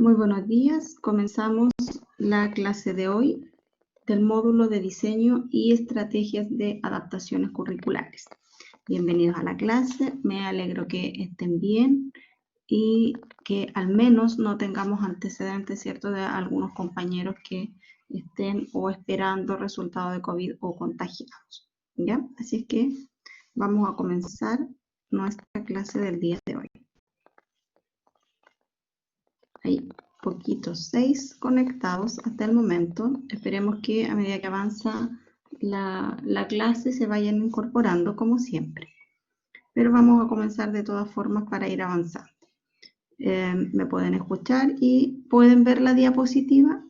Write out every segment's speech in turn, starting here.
Muy buenos días. Comenzamos la clase de hoy del módulo de diseño y estrategias de adaptaciones curriculares. Bienvenidos a la clase. Me alegro que estén bien y que al menos no tengamos antecedentes, ¿cierto?, de algunos compañeros que estén o esperando resultado de COVID o contagiados. ¿Ya? Así es que vamos a comenzar nuestra clase del día de hoy. Hay poquitos, 6 conectados hasta el momento. Esperemos que a medida que avanza la clase se vayan incorporando como siempre. Pero vamos a comenzar de todas formas para ir avanzando. ¿Me pueden escuchar y pueden ver la diapositiva?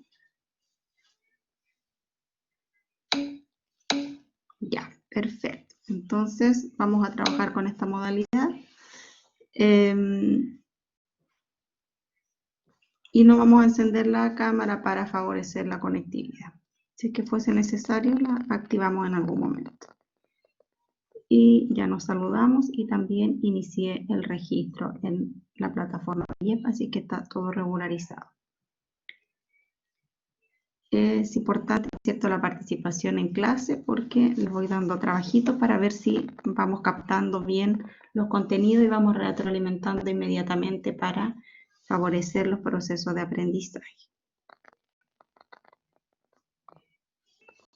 Ya, perfecto. Entonces vamos a trabajar con esta modalidad. Y no vamos a encender la cámara para favorecer la conectividad. Si es que fuese necesario, la activamos en algún momento. Y ya nos saludamos y también inicié el registro en la plataforma IEP, así que está todo regularizado. Es importante, ¿cierto?, la participación en clase porque les voy dando trabajitos para ver si vamos captando bien los contenidos y vamos retroalimentando inmediatamente para favorecer los procesos de aprendizaje.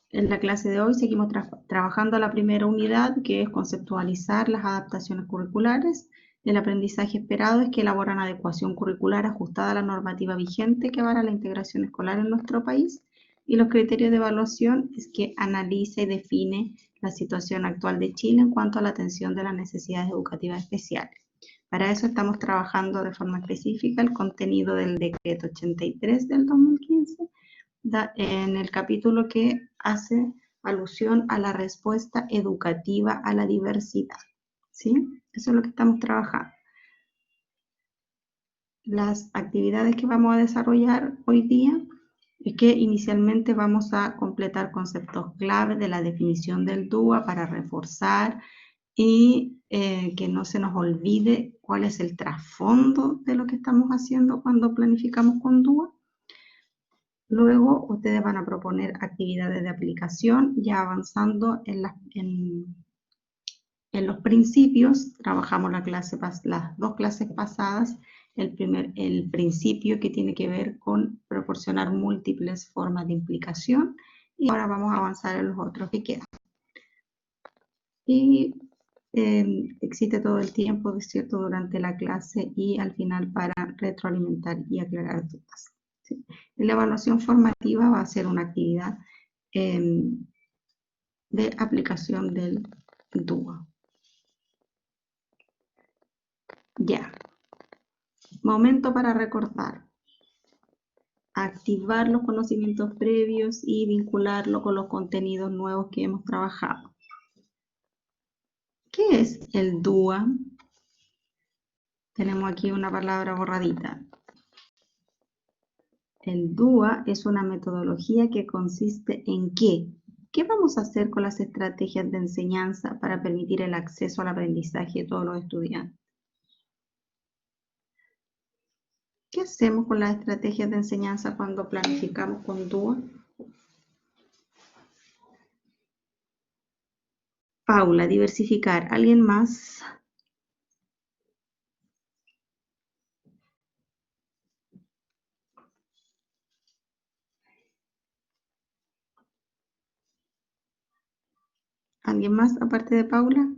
En la clase de hoy seguimos trabajando la primera unidad, que es conceptualizar las adaptaciones curriculares. El aprendizaje esperado es que elabora una adecuación curricular ajustada a la normativa vigente que avala la integración escolar en nuestro país. Y los criterios de evaluación es que analiza y define la situación actual de Chile en cuanto a la atención de las necesidades educativas especiales. Para eso estamos trabajando de forma específica el contenido del decreto 83 del 2015, en el capítulo que hace alusión a la respuesta educativa a la diversidad, ¿sí? Eso es lo que estamos trabajando. Las actividades que vamos a desarrollar hoy día es que inicialmente vamos a completar conceptos clave de la definición del DUA para reforzar y que no se nos olvide cuál es el trasfondo de lo que estamos haciendo cuando planificamos con DUA. Luego ustedes van a proponer actividades de aplicación, ya avanzando en los principios. Trabajamos las dos clases pasadas, el principio que tiene que ver con proporcionar múltiples formas de implicación, y ahora vamos a avanzar en los otros que quedan. Y existe todo el tiempo, ¿cierto?, durante la clase y al final para retroalimentar y aclarar dudas. ¿Sí? La evaluación formativa va a ser una actividad de aplicación del DUA. Ya. Momento para recordar. Activar los conocimientos previos y vincularlo con los contenidos nuevos que hemos trabajado. ¿Qué es el DUA? Tenemos aquí una palabra borradita. El DUA es una metodología que consiste en ¿qué? ¿Qué vamos a hacer con las estrategias de enseñanza para permitir el acceso al aprendizaje de todos los estudiantes? ¿Qué hacemos con las estrategias de enseñanza cuando planificamos con DUA? Paula, diversificar. ¿Alguien más? ¿Alguien más aparte de Paula?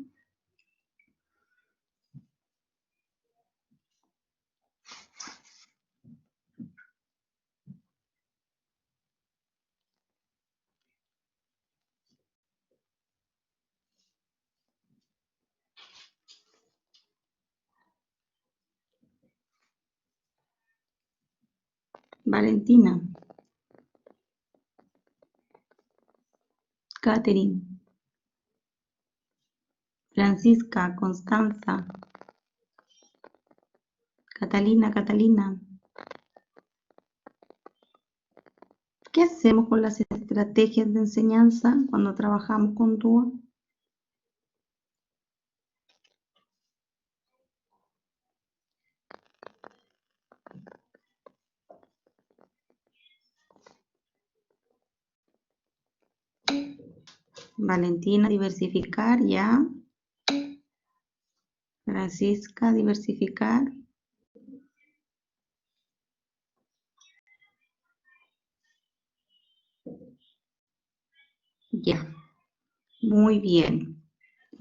Valentina. Catherine. Francisca, Constanza. Catalina. ¿Qué hacemos con las estrategias de enseñanza cuando trabajamos con DUA? Valentina, diversificar, ya. Francisca, diversificar. Ya, muy bien.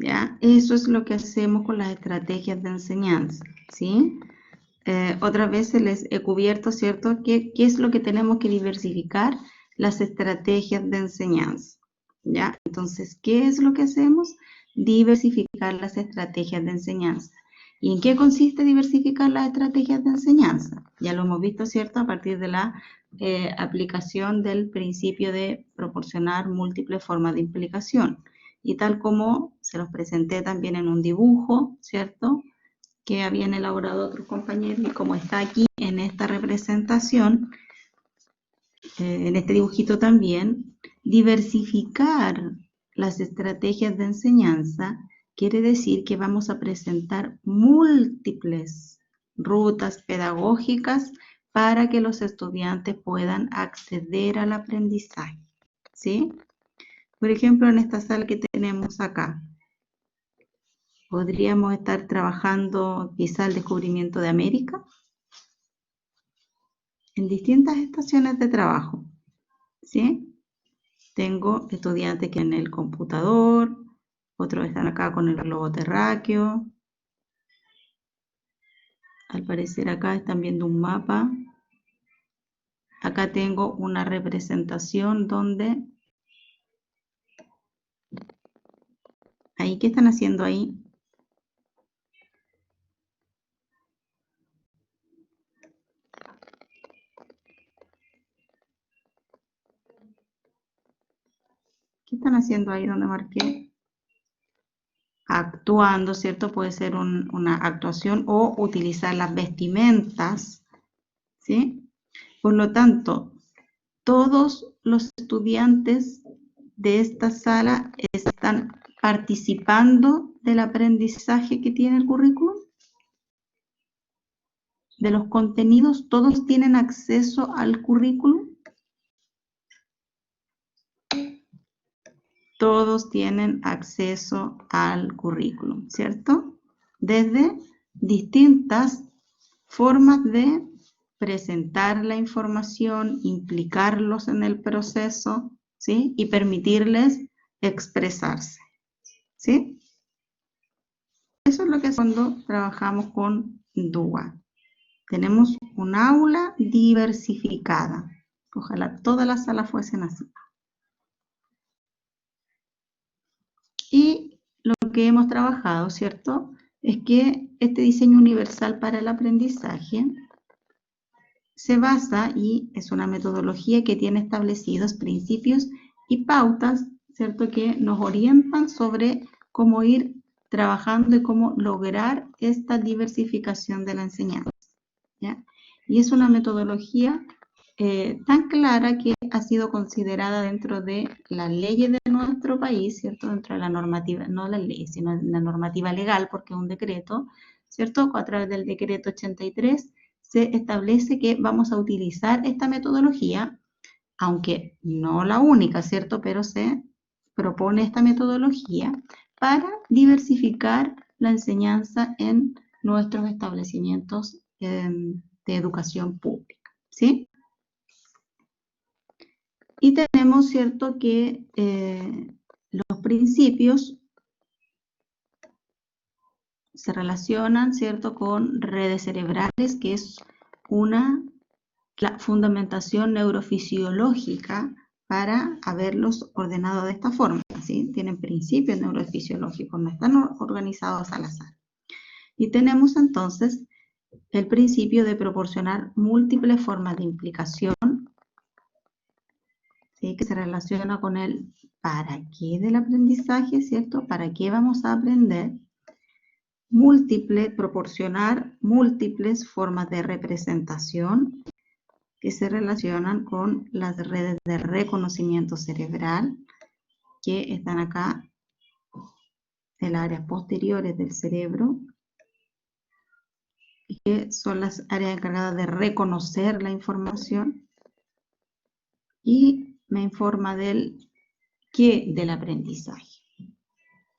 ¿Ya? Eso es lo que hacemos con las estrategias de enseñanza, ¿sí? Otras veces les he cubierto, ¿cierto? ¿Qué es lo que tenemos que diversificar? Las estrategias de enseñanza, ¿ya? Entonces, ¿qué es lo que hacemos? Diversificar las estrategias de enseñanza. ¿Y en qué consiste diversificar las estrategias de enseñanza? Ya lo hemos visto, ¿cierto? A partir de la aplicación del principio de proporcionar múltiples formas de implicación. Y tal como se los presenté también en un dibujo, ¿cierto?, que habían elaborado otros compañeros, y como está aquí en esta representación, en este dibujito también, diversificar las estrategias de enseñanza quiere decir que vamos a presentar múltiples rutas pedagógicas para que los estudiantes puedan acceder al aprendizaje, ¿sí? Por ejemplo, en esta sala que tenemos acá, podríamos estar trabajando quizá el descubrimiento de América en distintas estaciones de trabajo, ¿sí? Tengo estudiantes que en el computador, otros están acá con el globo terráqueo. Al parecer acá están viendo un mapa. Acá tengo una representación donde... ¿Ahí qué están haciendo ahí? ¿Qué están haciendo ahí donde marqué? Actuando, ¿cierto? Puede ser una actuación o utilizar las vestimentas, ¿sí? Por lo tanto, todos los estudiantes de esta sala están participando del aprendizaje que tiene el currículum. De los contenidos, ¿todos tienen acceso al currículum? Todos tienen acceso al currículum, ¿cierto? Desde distintas formas de presentar la información, implicarlos en el proceso, ¿sí? Y permitirles expresarse, ¿sí? Eso es lo que es cuando trabajamos con DUA. Tenemos un aula diversificada. Ojalá todas las salas fuesen así. Y lo que hemos trabajado, ¿cierto?, es que este diseño universal para el aprendizaje se basa y es una metodología que tiene establecidos principios y pautas, ¿cierto?, que nos orientan sobre cómo ir trabajando y cómo lograr esta diversificación de la enseñanza, ¿ya? Y es una metodología tan clara que ha sido considerada dentro de las leyes de nuestro país, ¿cierto? Dentro de la normativa, no la ley, sino la normativa legal, porque es un decreto, ¿cierto? A través del decreto 83 se establece que vamos a utilizar esta metodología, aunque no la única, ¿cierto? Pero se propone esta metodología para diversificar la enseñanza en nuestros establecimientos de educación pública, ¿sí? Y tenemos, ¿cierto?, que los principios se relacionan, ¿cierto?, con redes cerebrales, que es una fundamentación neurofisiológica para haberlos ordenado de esta forma, ¿sí? Tienen principios neurofisiológicos, no están organizados al azar. Y tenemos entonces el principio de proporcionar múltiples formas de implicación, ¿sí?, que se relaciona con el para qué del aprendizaje, ¿cierto? ¿Para qué vamos a aprender? Proporcionar múltiples formas de representación que se relacionan con las redes de reconocimiento cerebral que están acá en las áreas posteriores del cerebro, y que son las áreas encargadas de reconocer la información, y me informa del ¿Qué del aprendizaje?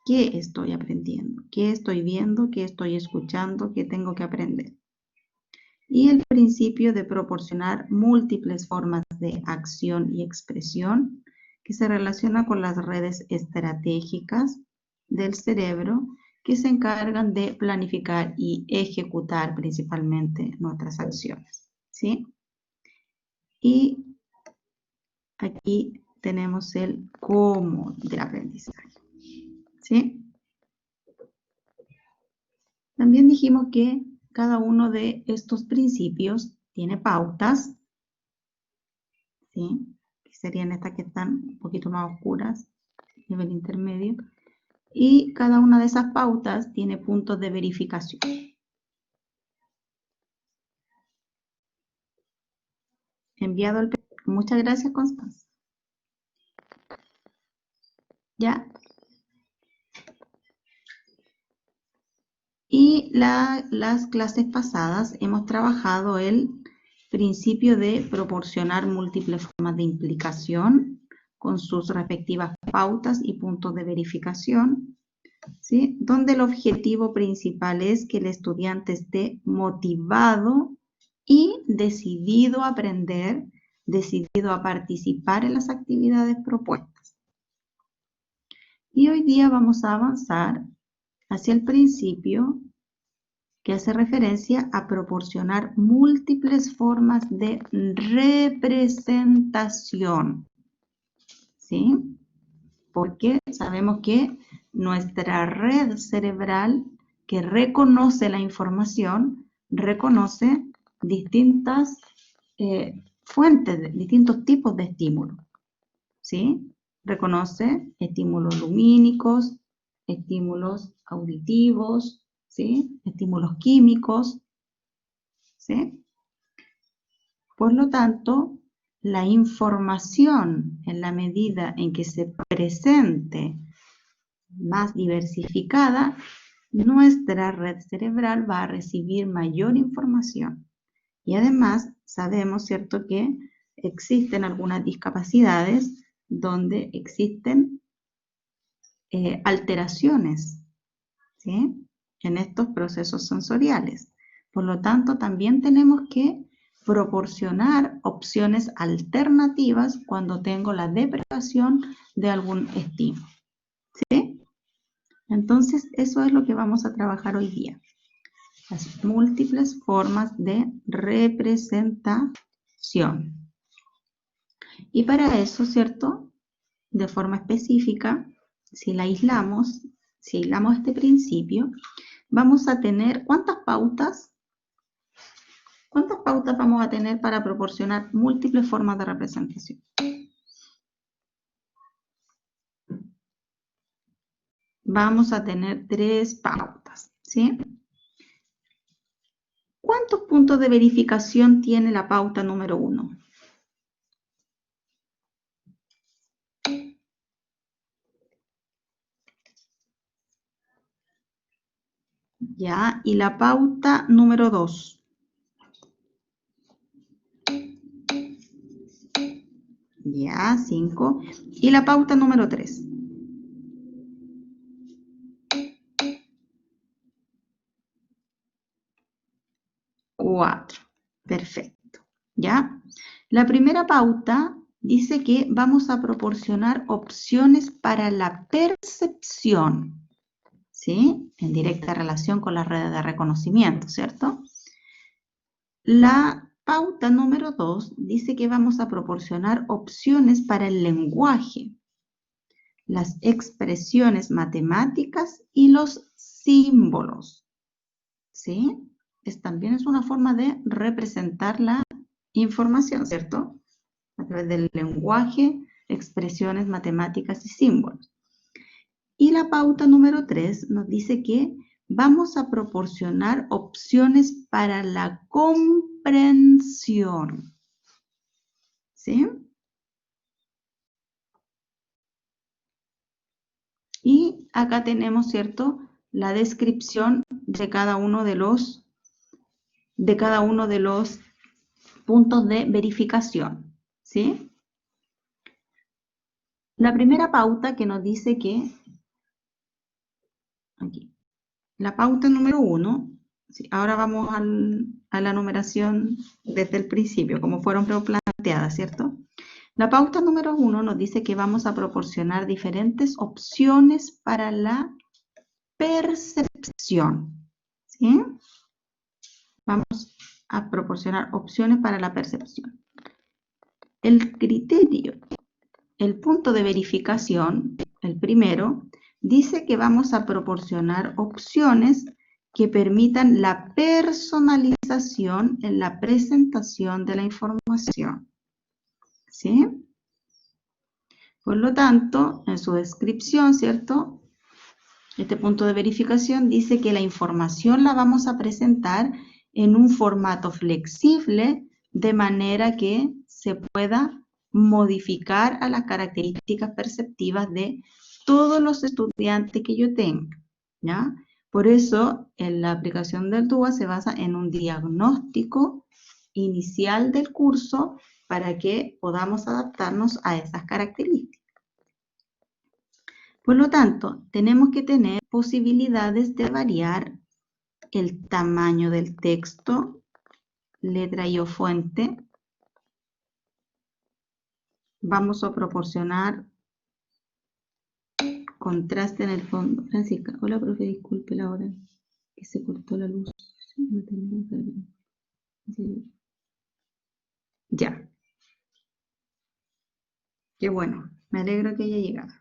¿Qué estoy aprendiendo? ¿Qué estoy viendo? ¿Qué estoy escuchando? ¿Qué tengo que aprender? Y el principio de proporcionar múltiples formas de acción y expresión que se relaciona con las redes estratégicas del cerebro que se encargan de planificar y ejecutar principalmente nuestras acciones, ¿sí? Y aquí tenemos el cómo del aprendizaje, ¿sí? También dijimos que cada uno de estos principios tiene pautas, ¿sí? Que serían estas que están un poquito más oscuras, nivel intermedio, y cada una de esas pautas tiene puntos de verificación. Enviado el... Muchas gracias, Constanza. ¿Ya? Y las clases pasadas hemos trabajado el principio de proporcionar múltiples formas de implicación con sus respectivas pautas y puntos de verificación, ¿sí? Donde el objetivo principal es que el estudiante esté motivado y decidido a aprender, decidido a participar en las actividades propuestas. Y hoy día vamos a avanzar hacia el principio que hace referencia a proporcionar múltiples formas de representación, ¿sí? Porque sabemos que nuestra red cerebral que reconoce la información, reconoce distintas fuentes, distintos tipos de estímulos, ¿sí? Reconoce estímulos lumínicos, estímulos auditivos, ¿sí? Estímulos químicos, ¿sí? Por lo tanto, la información, en la medida en que se presente más diversificada, nuestra red cerebral va a recibir mayor información. Y además sabemos, ¿cierto?, que existen algunas discapacidades donde existen alteraciones, ¿sí?, en estos procesos sensoriales. Por lo tanto, también tenemos que proporcionar opciones alternativas cuando tengo la deprivación de algún estímulo, ¿sí? Entonces, eso es lo que vamos a trabajar hoy día. Las múltiples formas de representación. Y para eso, ¿cierto?, de forma específica, si aislamos este principio, vamos a tener, ¿cuántas pautas? ¿Cuántas pautas vamos a tener para proporcionar múltiples formas de representación? Vamos a tener 3 pautas, ¿sí? ¿Cuántos puntos de verificación tiene la pauta número 1? Ya, y la pauta número 2. Ya, 5. Y la pauta número 3. 4. Perfecto. ¿Ya? La primera pauta dice que vamos a proporcionar opciones para la percepción, ¿sí? En directa relación con las redes de reconocimiento, ¿cierto? La pauta número 2 dice que vamos a proporcionar opciones para el lenguaje, las expresiones matemáticas y los símbolos, ¿sí? También es una forma de representar la información, ¿cierto? A través del lenguaje, expresiones matemáticas y símbolos. Y la pauta número 3 nos dice que vamos a proporcionar opciones para la comprensión, ¿sí? Y acá tenemos, ¿cierto?, la descripción de cada uno de los puntos de verificación, ¿sí? La primera pauta que nos dice que, aquí, la pauta número 1, sí, ahora vamos a la numeración desde el principio, como fueron planteadas, ¿cierto? La pauta número 1 nos dice que vamos a proporcionar diferentes opciones para la percepción, ¿sí? Vamos a proporcionar opciones para la percepción. El criterio, el punto de verificación, el primero, dice que vamos a proporcionar opciones que permitan la personalización en la presentación de la información, ¿sí? Por lo tanto, en su descripción, ¿cierto? Este punto de verificación dice que la información la vamos a presentar en un formato flexible de manera que se pueda modificar a las características perceptivas de todos los estudiantes que yo tenga, ¿ya? Por eso, en la aplicación del DUA se basa en un diagnóstico inicial del curso para que podamos adaptarnos a esas características. Por lo tanto, tenemos que tener posibilidades de variar el tamaño del texto, letra y o fuente. Vamos a proporcionar contraste en el fondo. Francisca, hola profe, disculpe la hora que se cortó la luz. No tenemos que... Ya. Qué bueno, me alegro que haya llegado.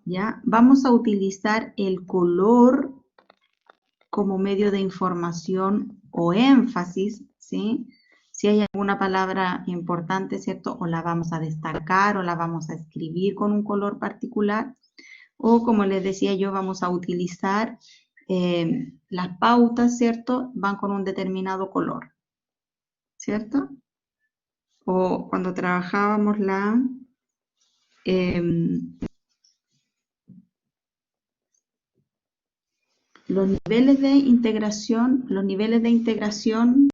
¿Ya? Vamos a utilizar el color como medio de información o énfasis, ¿sí? Si hay alguna palabra importante, ¿cierto? O la vamos a destacar o la vamos a escribir con un color particular. O como les decía yo, vamos a utilizar las pautas, ¿cierto? Van con un determinado color, ¿cierto? O cuando trabajábamos los niveles de integración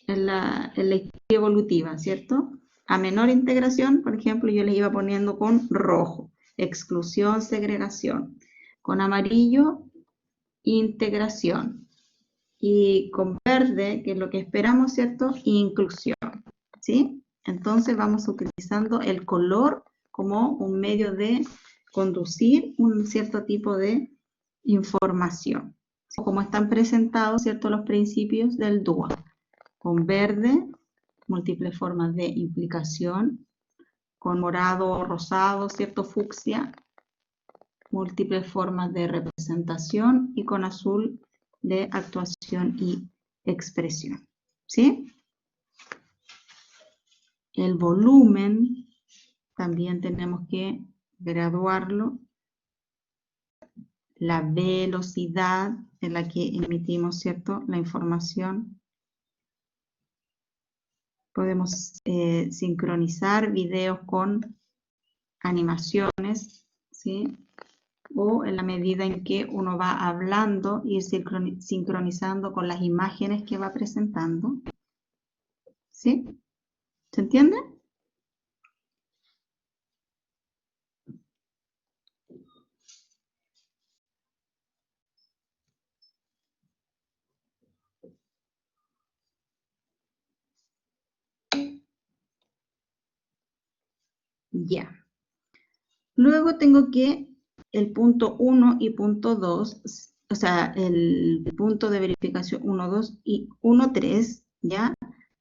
en la historia evolutiva, ¿cierto? A menor integración, por ejemplo, yo les iba poniendo con rojo, exclusión, segregación. Con amarillo, integración. Y con verde, que es lo que esperamos, ¿cierto? Inclusión, ¿sí? Entonces vamos utilizando el color como un medio de conducir un cierto tipo de información. Como están presentados, ¿cierto? Los principios del DUA. Con verde, múltiples formas de implicación. Con morado o rosado, ¿cierto? Fucsia, múltiples formas de representación. Y con azul, de actuación y expresión, ¿sí? El volumen también tenemos que graduarlo. La velocidad en la que emitimos, ¿cierto?, la información. Podemos sincronizar videos con animaciones, ¿sí? O en la medida en que uno va hablando, ir sincronizando con las imágenes que va presentando, ¿sí? ¿Se entiende? Ya. Luego tengo que el punto 1 y punto 2, o sea, el punto de verificación 1, 2 y 1, 3, ¿ya?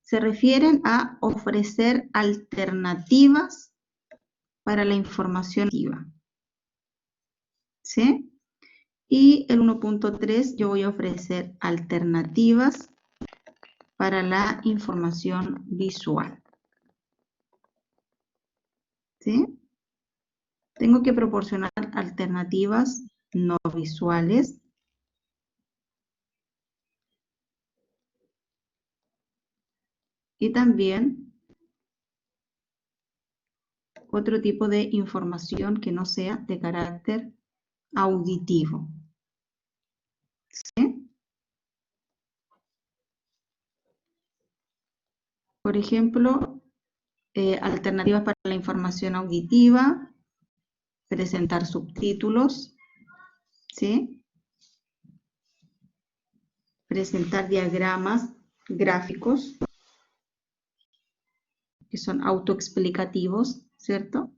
Se refieren a ofrecer alternativas para la información activa, ¿sí? Y el 1.3 yo voy a ofrecer alternativas para la información visual, ¿sí? Tengo que proporcionar alternativas no visuales y también otro tipo de información que no sea de carácter auditivo, ¿sí? Por ejemplo, alternativas para la información auditiva, presentar subtítulos, ¿sí? Presentar diagramas gráficos que son autoexplicativos, ¿cierto?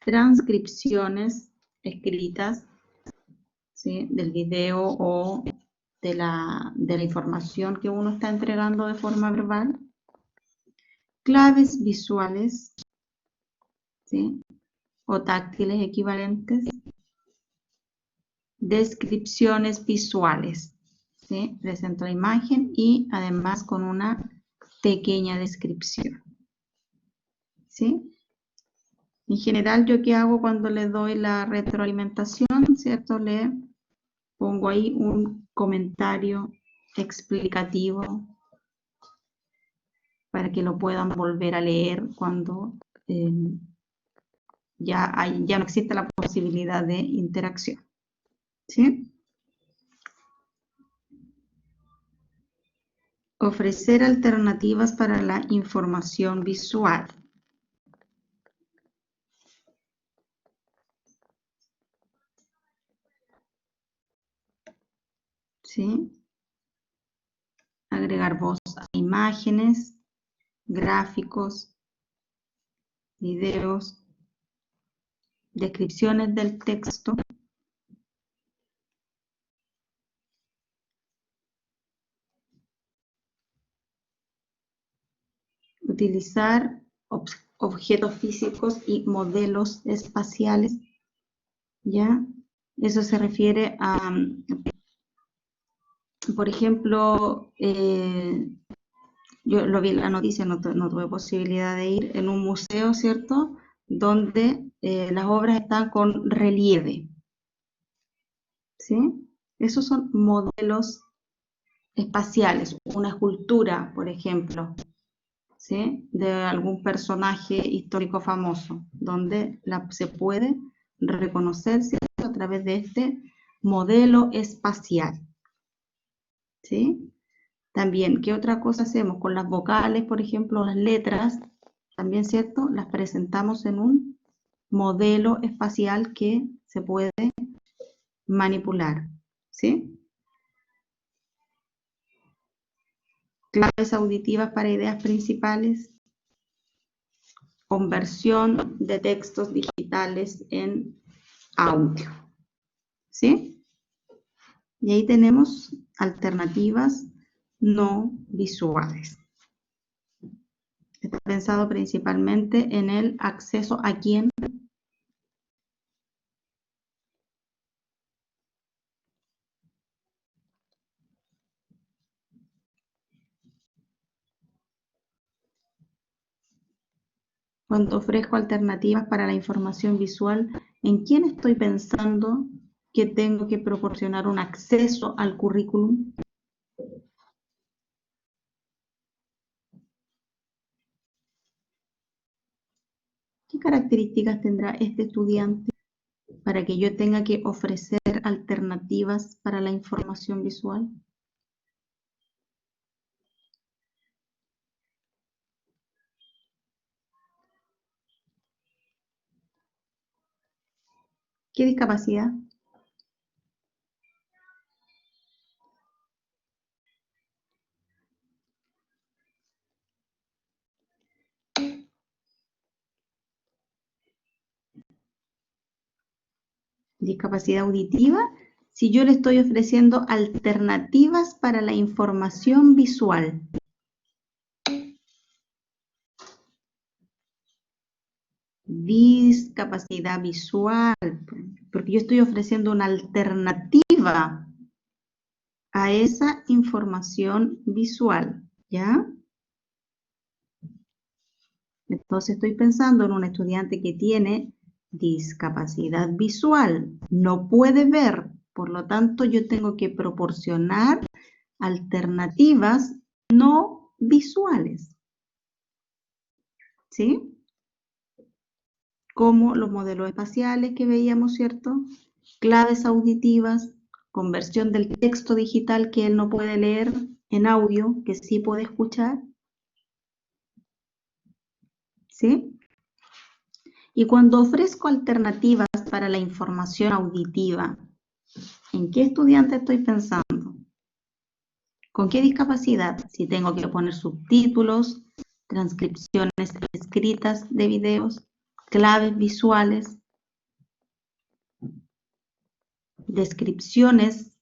Transcripciones escritas, ¿sí? Del video o de la información que uno está entregando de forma verbal. Claves visuales, ¿sí? O táctiles equivalentes. Descripciones visuales, ¿sí? Presento la imagen y además con una pequeña descripción, ¿sí? En general, ¿yo qué hago cuando le doy la retroalimentación? ¿Cierto? Le pongo ahí un comentario explicativo para que lo puedan volver a leer cuando ya no existe la posibilidad de interacción, ¿sí? Ofrecer alternativas para la información visual. ¿Sí? Agregar voz a imágenes, gráficos, videos, descripciones del texto. Utilizar objetos físicos y modelos espaciales, ¿ya? Eso se refiere a, por ejemplo, yo lo vi en la noticia, no tuve posibilidad de ir, en un museo, ¿cierto? Donde las obras están con relieve, ¿sí? Esos son modelos espaciales, una escultura, por ejemplo, ¿sí? De algún personaje histórico famoso, donde se puede reconocer, ¿cierto? A través de este modelo espacial, ¿sí? También, ¿qué otra cosa hacemos? Con las vocales, por ejemplo, las letras, también, ¿cierto? Las presentamos en un modelo espacial que se puede manipular, ¿sí? Claves auditivas para ideas principales, conversión de textos digitales en audio, ¿sí? Y ahí tenemos alternativas no visuales. Está pensado principalmente en el acceso a quién. Cuando ofrezco alternativas para la información visual, ¿en quién estoy pensando que tengo que proporcionar un acceso al currículum? ¿Qué características tendrá este estudiante para que yo tenga que ofrecer alternativas para la información visual? ¿Qué discapacidad? Discapacidad auditiva, si yo le estoy ofreciendo alternativas para la información visual. Discapacidad visual, porque yo estoy ofreciendo una alternativa a esa información visual, ¿ya? Entonces estoy pensando en un estudiante que tiene discapacidad visual, no puede ver, por lo tanto yo tengo que proporcionar alternativas no visuales, ¿sí? Como los modelos espaciales que veíamos, ¿cierto? Claves auditivas, conversión del texto digital que él no puede leer, en audio que sí puede escuchar, ¿sí? Y cuando ofrezco alternativas para la información auditiva, ¿en qué estudiante estoy pensando? ¿Con qué discapacidad? Si tengo que poner subtítulos, transcripciones escritas de videos, claves visuales, descripciones.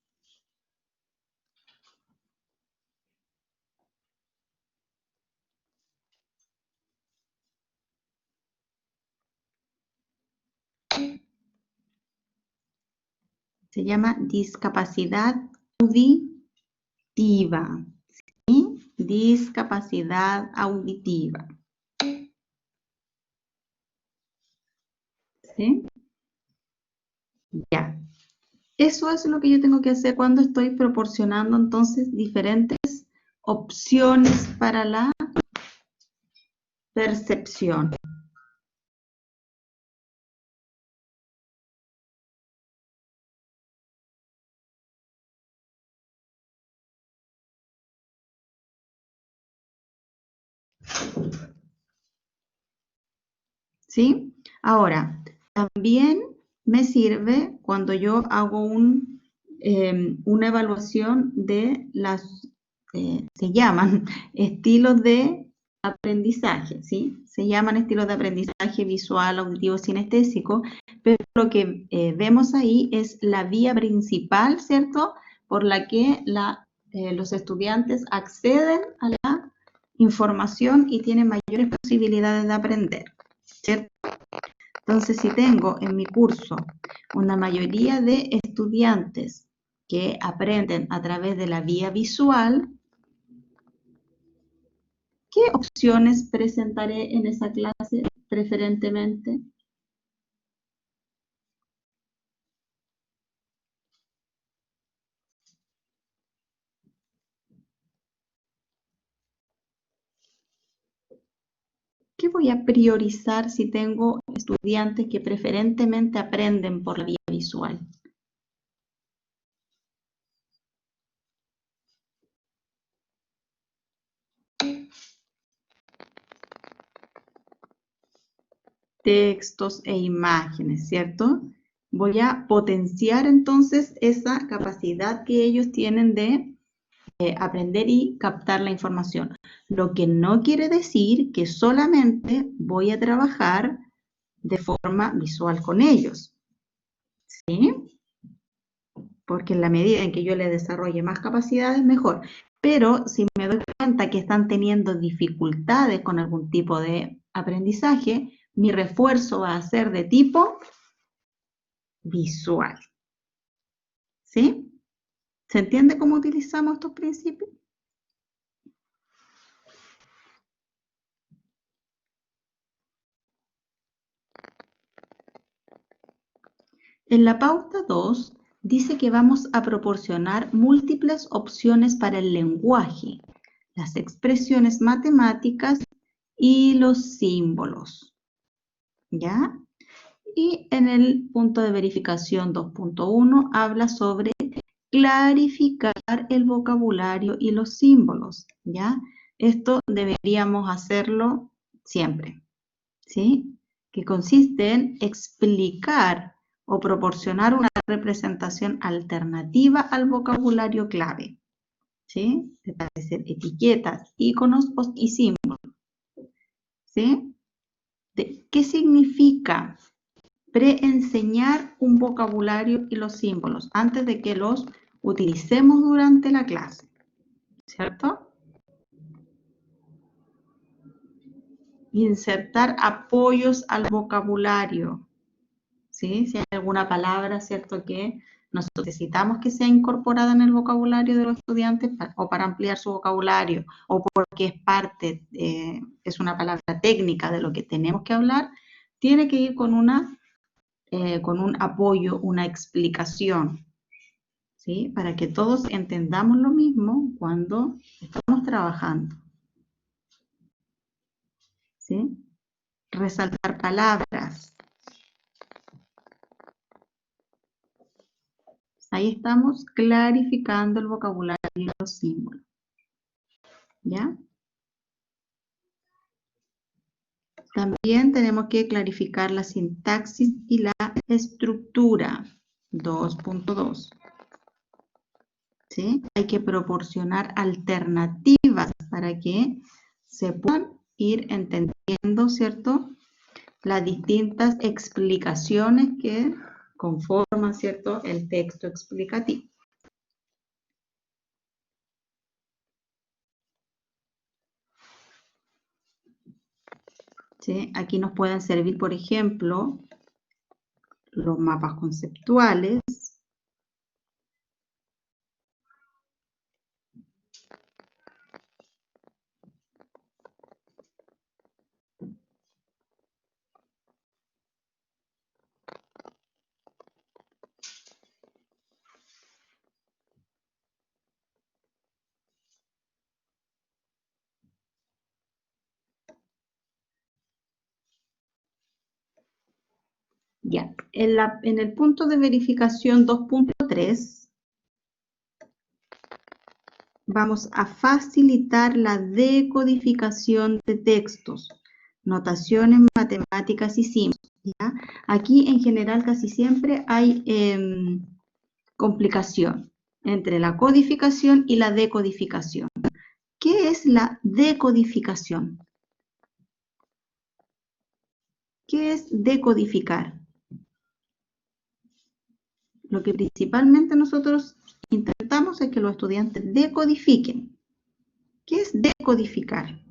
Se llama discapacidad auditiva. ¿Sí? Discapacidad auditiva. ¿Sí? Ya. Eso es lo que yo tengo que hacer cuando estoy proporcionando entonces diferentes opciones para la percepción. ¿Sí? Ahora, también me sirve cuando yo hago una evaluación de se llaman estilos de aprendizaje, ¿sí? Se llaman estilos de aprendizaje visual, auditivo, sinestésico, pero lo que vemos ahí es la vía principal, ¿cierto? Por la que los estudiantes acceden a la información y tienen mayores posibilidades de aprender, ¿cierto? Entonces, si tengo en mi curso una mayoría de estudiantes que aprenden a través de la vía visual, ¿qué opciones presentaré en esa clase preferentemente? ¿Qué voy a priorizar si tengo estudiantes que preferentemente aprenden por la vía visual? Textos e imágenes, ¿cierto? Voy a potenciar entonces esa capacidad que ellos tienen de aprender y captar la información. Lo que no quiere decir que solamente voy a trabajar de forma visual con ellos, ¿sí? Porque en la medida en que yo les desarrolle más capacidades, mejor. Pero si me doy cuenta que están teniendo dificultades con algún tipo de aprendizaje, mi refuerzo va a ser de tipo visual, ¿sí? ¿Se entiende cómo utilizamos estos principios? En la pauta 2 dice que vamos a proporcionar múltiples opciones para el lenguaje, las expresiones matemáticas y los símbolos, ¿ya? Y en el punto de verificación 2.1 habla sobre clarificar el vocabulario y los símbolos, ¿ya? Esto deberíamos hacerlo siempre, ¿sí? Que consiste en explicar o proporcionar una representación alternativa al vocabulario clave, ¿sí? Establecer etiquetas, iconos y símbolos, ¿sí? ¿Qué significa preenseñar un vocabulario y los símbolos antes de que los utilicemos durante la clase? ¿Cierto? Insertar apoyos al vocabulario, ¿sí? Si hay alguna palabra, ¿cierto?, que nosotros necesitamos que sea incorporada en el vocabulario de los estudiantes o para ampliar su vocabulario o porque es parte, es una palabra técnica de lo que tenemos que hablar, tiene que ir con con un apoyo, una explicación, ¿sí? Para que todos entendamos lo mismo cuando estamos trabajando, ¿sí? Resaltar palabras. Ahí estamos clarificando el vocabulario y los símbolos. ¿Ya? También tenemos que clarificar la sintaxis y la estructura. 2.2. ¿Sí? Hay que proporcionar alternativas para que se puedan ir entendiendo, ¿cierto?, las distintas explicaciones que conforman, ¿cierto?, el texto explicativo. ¿Sí? Aquí nos pueden servir, por ejemplo, los mapas conceptuales. Ya, en el punto de verificación 2.3 vamos a facilitar la decodificación de textos, notaciones matemáticas y símbolos. ¿Ya? Aquí en general casi siempre hay complicación entre la codificación y la decodificación. ¿Qué es la decodificación? ¿Qué es decodificar? Lo que principalmente nosotros intentamos es que los estudiantes decodifiquen. ¿Qué es decodificar?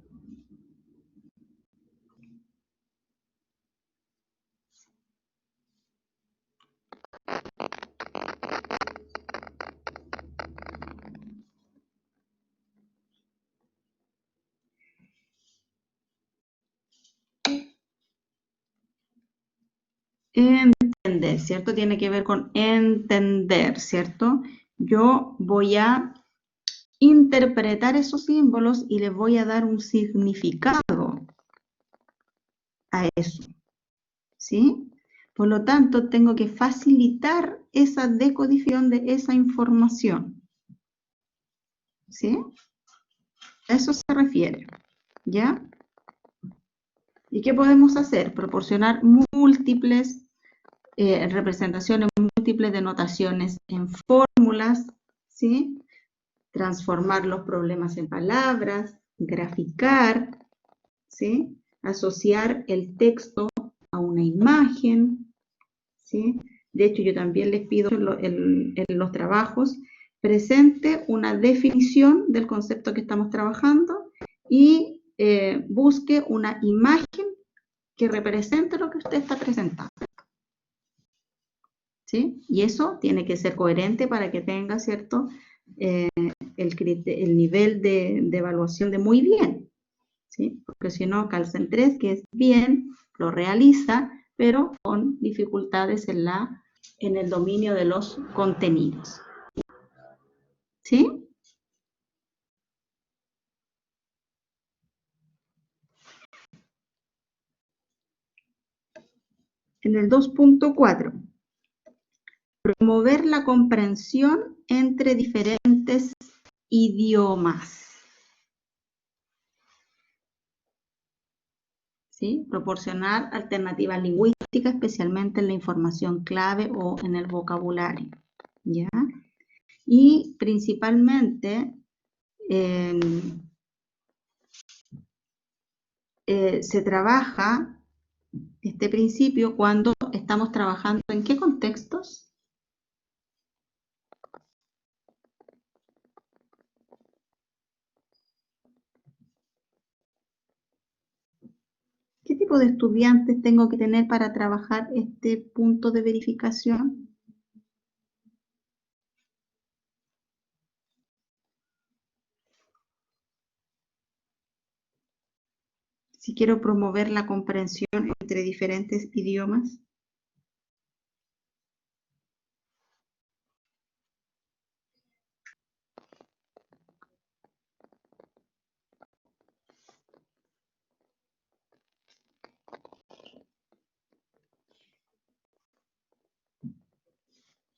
Entender, ¿cierto? Tiene que ver con entender, ¿cierto? Yo voy a interpretar esos símbolos y les voy a dar un significado a eso, ¿sí? Por lo tanto, tengo que facilitar esa decodificación de esa información, ¿sí? A eso se refiere, ¿ya? ¿Y qué podemos hacer? Proporcionar múltiples representaciones múltiples de notaciones en fórmulas, ¿sí? Transformar los problemas en palabras, graficar, ¿sí? Asociar el texto a una imagen, ¿sí? De hecho, yo también les pido en los trabajos presente una definición del concepto que estamos trabajando y busque una imagen que represente lo que usted está presentando. ¿Sí? Y eso tiene que ser coherente para que tenga, ¿cierto?, el nivel de evaluación de muy bien, ¿sí? Porque si no, calza en 3, que es bien, lo realiza, pero con dificultades en el dominio de los contenidos. ¿Sí? En el 2.4, promover la comprensión entre diferentes idiomas. ¿Sí? Proporcionar alternativas lingüísticas, especialmente en la información clave o en el vocabulario, ¿ya? Y principalmente se trabaja este principio cuando estamos trabajando ¿en qué contextos? ¿Qué tipo de estudiantes tengo que tener para trabajar este punto de verificación? Si quiero promover la comprensión entre diferentes idiomas.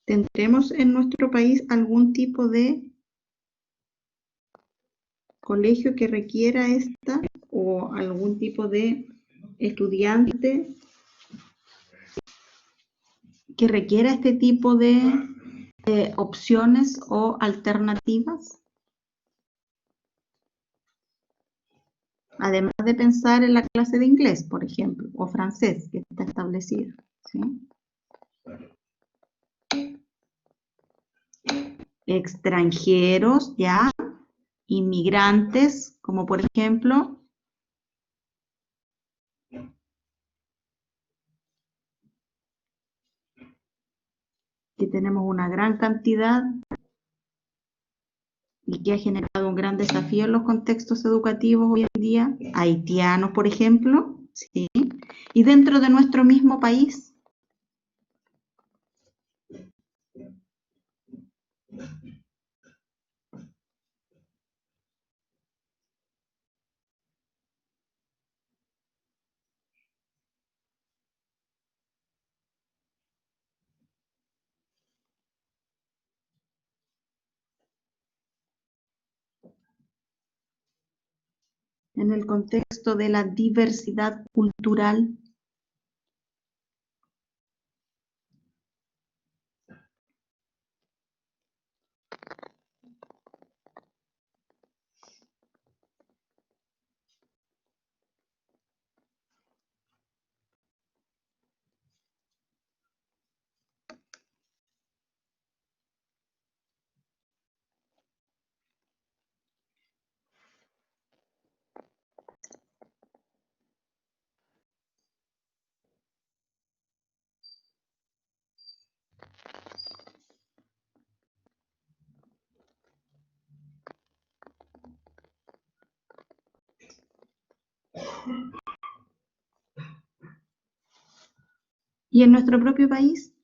¿Tendremos en nuestro país algún tipo de colegio que requiera esta o algún tipo de estudiante que requiera este tipo de opciones o alternativas? Además de pensar en la clase de inglés, por ejemplo, o francés, que está establecida, ¿sí? Extranjeros, ya, inmigrantes, como por ejemplo, que tenemos una gran cantidad y que ha generado un gran desafío en los contextos educativos hoy en día, haitianos, por ejemplo, ¿sí? Y dentro de nuestro mismo país. En el contexto de la diversidad cultural. Y en nuestro propio país.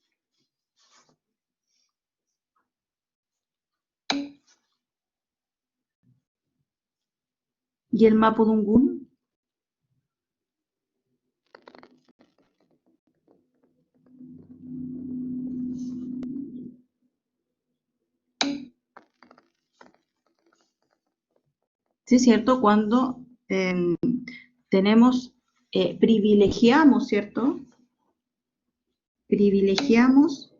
Y el mapudungún. Sí, es cierto, cuando tenemos, privilegiamos, ¿cierto? Privilegiamos,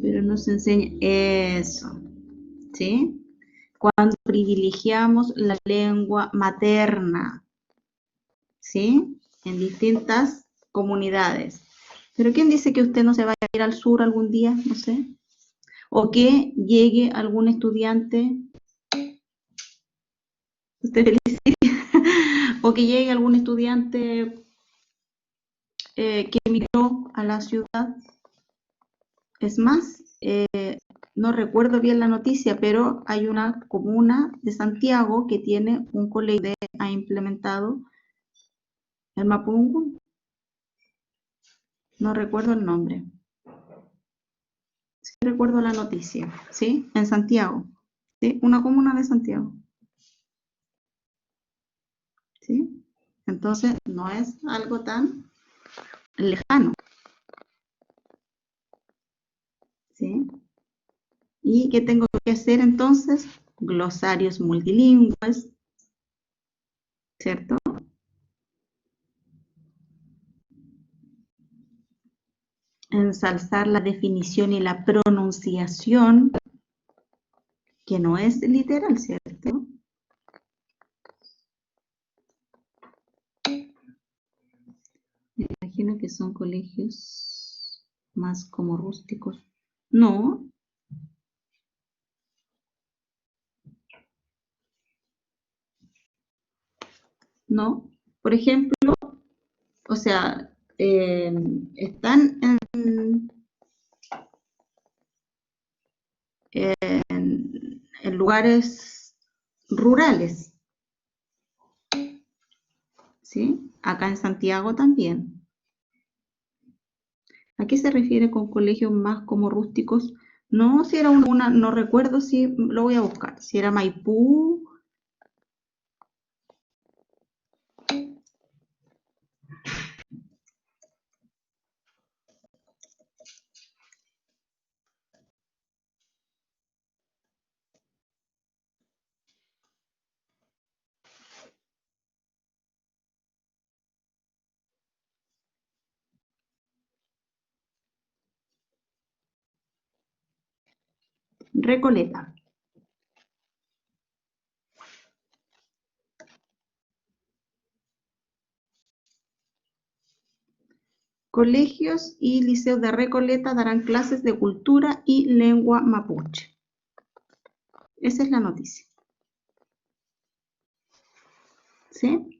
pero no se enseña eso, ¿sí? Cuando privilegiamos la lengua materna, ¿sí? En distintas comunidades. Pero ¿quién dice que usted no se vaya a ir al sur algún día? No sé. O que llegue algún estudiante, usted felicite, o que llegue algún estudiante que emigró a la ciudad. Es más, no recuerdo bien la noticia, pero hay una comuna de Santiago que tiene un colegio que ha implementado el mapudungún. No recuerdo el nombre. Sí recuerdo la noticia, ¿sí? En Santiago, ¿sí? Una comuna de Santiago, ¿sí? Entonces, no es algo tan lejano, ¿sí? ¿Y qué tengo que hacer entonces? Glosarios multilingües, ¿cierto? Ensalzar la definición y la pronunciación, que no es literal, ¿cierto? Me imagino que son colegios más como rústicos. No, no. Por ejemplo, o sea, están en lugares rurales, ¿sí? Acá en Santiago también. ¿A qué se refiere con colegios más como rústicos? No, si era no recuerdo si lo voy a buscar, si era Maipú. Recoleta. Colegios y liceos de Recoleta darán clases de cultura y lengua mapuche. Esa es la noticia. ¿Sí?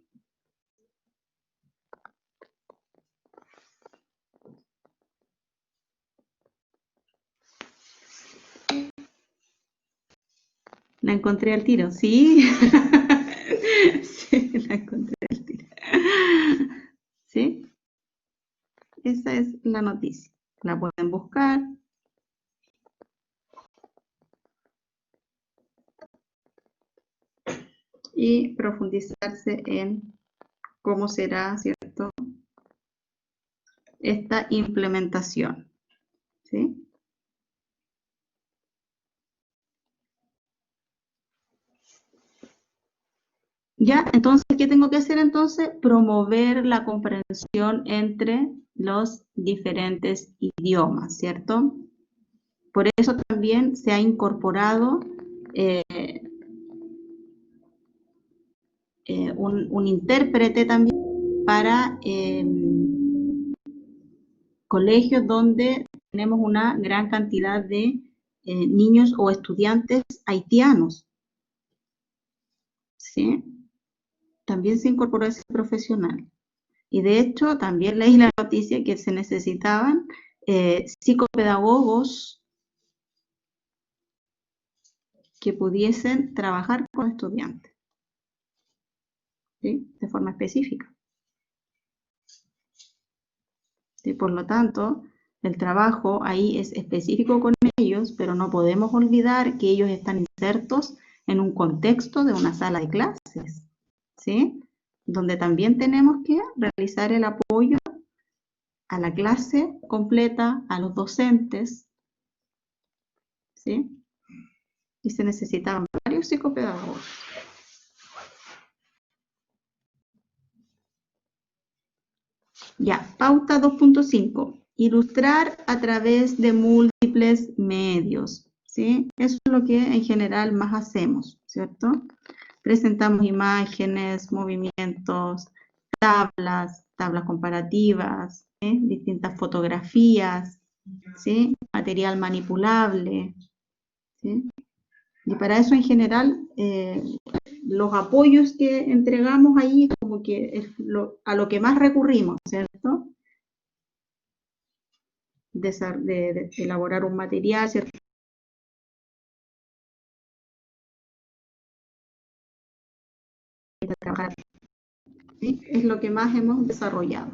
La encontré al tiro, ¿sí? Sí, la encontré al tiro. ¿Sí? Esa es la noticia. La pueden buscar. Y profundizarse en cómo será, ¿cierto?, esta implementación. ¿Sí? Ya, entonces, ¿qué tengo que hacer entonces? Promover la comprensión entre los diferentes idiomas, ¿cierto? Por eso también se ha incorporado un intérprete también para colegios donde tenemos una gran cantidad de niños o estudiantes haitianos, ¿sí? También se incorporó ese profesional. Y de hecho, también leí la noticia que se necesitaban psicopedagogos que pudiesen trabajar con estudiantes, ¿sí?, de forma específica. ¿Sí? Por lo tanto, el trabajo ahí es específico con ellos, pero no podemos olvidar que ellos están insertos en un contexto de una sala de clases, ¿sí?, donde también tenemos que realizar el apoyo a la clase completa, a los docentes, ¿sí? Y se necesitaban varios psicopedagogos. Ya, pauta 2.5. Ilustrar a través de múltiples medios, ¿sí? Eso es lo que en general más hacemos, ¿cierto? Presentamos imágenes, movimientos, tablas comparativas, ¿sí?, distintas fotografías, ¿sí?, material manipulable, ¿sí? Y para eso en general los apoyos que entregamos ahí como que es a lo que más recurrimos, ¿cierto? De elaborar un material, ¿cierto?, de trabajar, ¿sí? Es lo que más hemos desarrollado.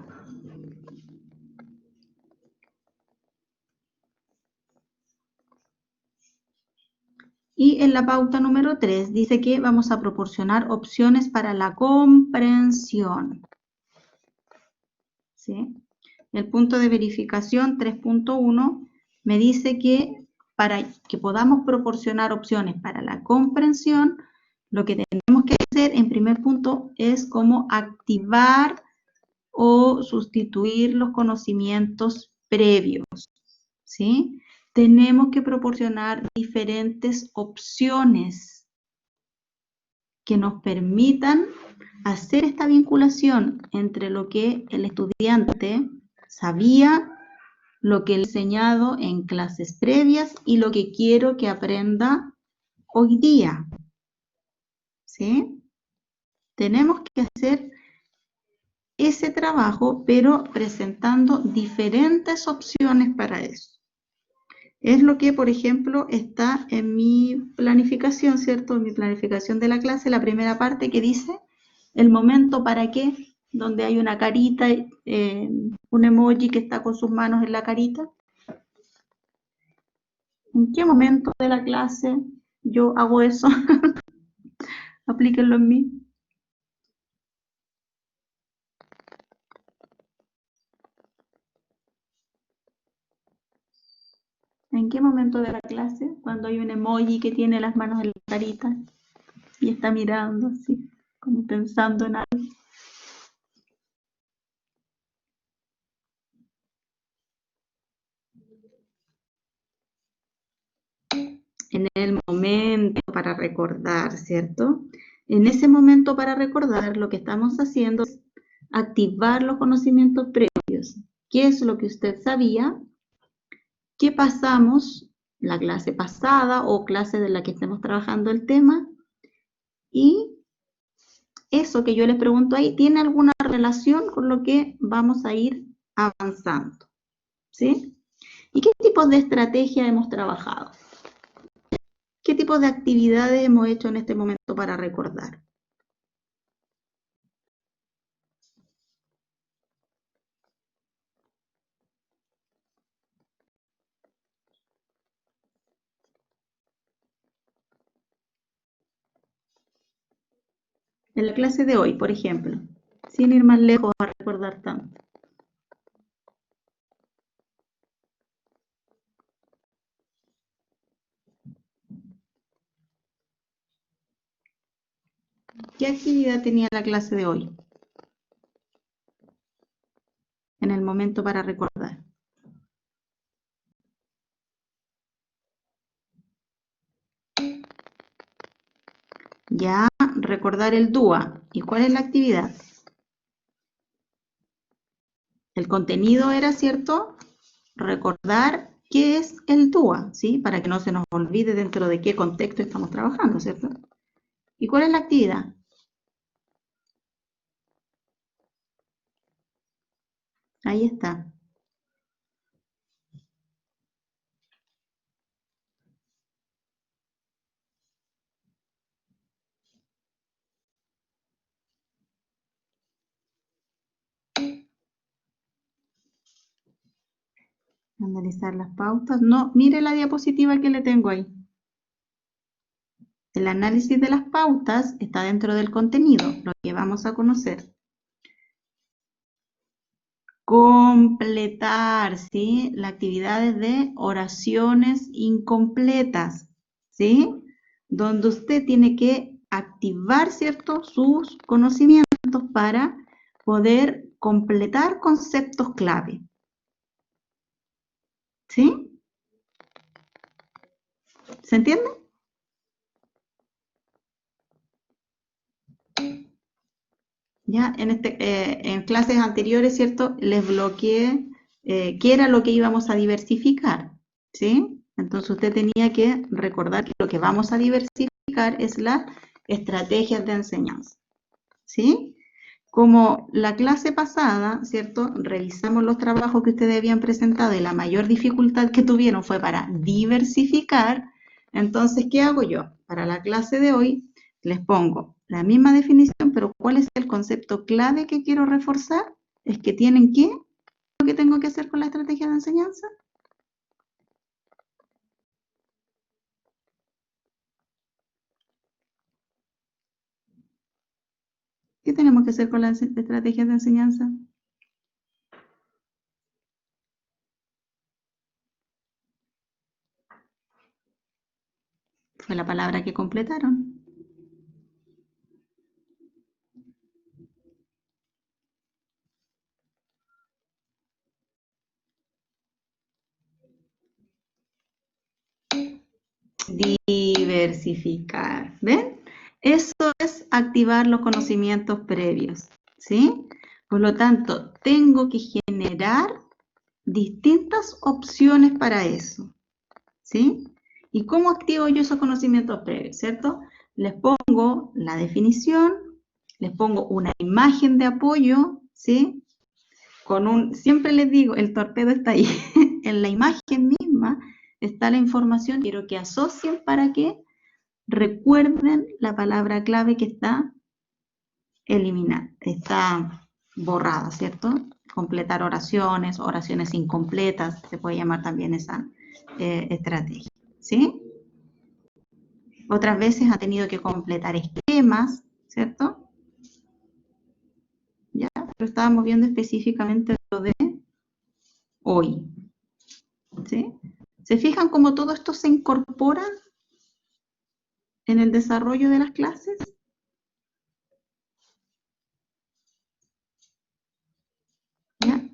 Y en la pauta número 3 dice que vamos a proporcionar opciones para la comprensión, ¿sí? El punto de verificación 3.1 me dice que para que podamos proporcionar opciones para la comprensión, lo que tenemos que hacer en primer punto es cómo activar o sustituir los conocimientos previos, ¿sí? Tenemos que proporcionar diferentes opciones que nos permitan hacer esta vinculación entre lo que el estudiante sabía, lo que he enseñado en clases previas y lo que quiero que aprenda hoy día, ¿sí? Tenemos que hacer ese trabajo, pero presentando diferentes opciones para eso. Es lo que, por ejemplo, está en mi planificación, ¿cierto? En mi planificación de la clase, la primera parte que dice el momento para qué, donde hay una carita, un emoji que está con sus manos en la carita. ¿En qué momento de la clase yo hago eso? Aplíquenlo en mí. ¿En qué momento de la clase? Cuando hay un emoji que tiene las manos en la carita y está mirando así, como pensando en algo. en el momento para recordar, ¿cierto? En ese momento para recordar, lo que estamos haciendo es activar los conocimientos previos. ¿Qué es lo que usted sabía? ¿Qué pasamos la clase pasada o clase de la que estemos trabajando el tema? Y eso que yo les pregunto ahí, ¿tiene alguna relación con lo que vamos a ir avanzando? ¿Sí? ¿Y qué tipos de estrategia hemos trabajado? ¿Qué tipos de actividades hemos hecho en este momento para recordar? En la clase de hoy, por ejemplo, sin ir más lejos a recordar tanto. ¿Qué actividad tenía la clase de hoy? En el momento para recordar. Ya, recordar el DUA. ¿Y cuál es la actividad? El contenido era, ¿cierto? Recordar qué es el DUA, ¿sí? Para que no se nos olvide dentro de qué contexto estamos trabajando, ¿cierto? ¿Y cuál es la actividad? Ahí está. Analizar las pautas. No, mire la diapositiva que le tengo ahí. El análisis de las pautas está dentro del contenido, lo que vamos a conocer. Completar, ¿sí? Las actividades de oraciones incompletas, ¿sí? Donde usted tiene que activar, ¿cierto? Sus conocimientos para poder completar conceptos clave, ¿sí? ¿Se entiende? Ya en clases anteriores, ¿cierto? Les bloqueé qué era lo que íbamos a diversificar, ¿sí? Entonces usted tenía que recordar que lo que vamos a diversificar es las estrategias de enseñanza, ¿sí? Como la clase pasada, ¿cierto? Revisamos los trabajos que ustedes habían presentado y la mayor dificultad que tuvieron fue para diversificar. Entonces, ¿qué hago yo? Para la clase de hoy les pongo la misma definición, pero ¿cuál es el concepto clave que quiero reforzar? Es que tienen que, ¿lo que tengo que hacer con la estrategia de enseñanza? ¿Qué tenemos que hacer con las estrategias de enseñanza? Fue la palabra que completaron. Diversificar, ¿ven? Eso es activar los conocimientos previos, ¿sí? Por lo tanto, tengo que generar distintas opciones para eso, ¿sí? ¿Y cómo activo yo esos conocimientos previos, cierto? Les pongo la definición, les pongo una imagen de apoyo, ¿sí? Siempre les digo, el torpedo está ahí, en la imagen misma está la información, quiero que asocien para que recuerden la palabra clave que está eliminada, está borrada, ¿cierto? Completar oraciones, oraciones incompletas, se puede llamar también esa estrategia, ¿sí? Otras veces ha tenido que completar esquemas, ¿cierto? Ya, pero estábamos viendo específicamente lo de hoy, ¿sí? ¿Se fijan cómo todo esto se incorpora en el desarrollo de las clases? ¿Ya?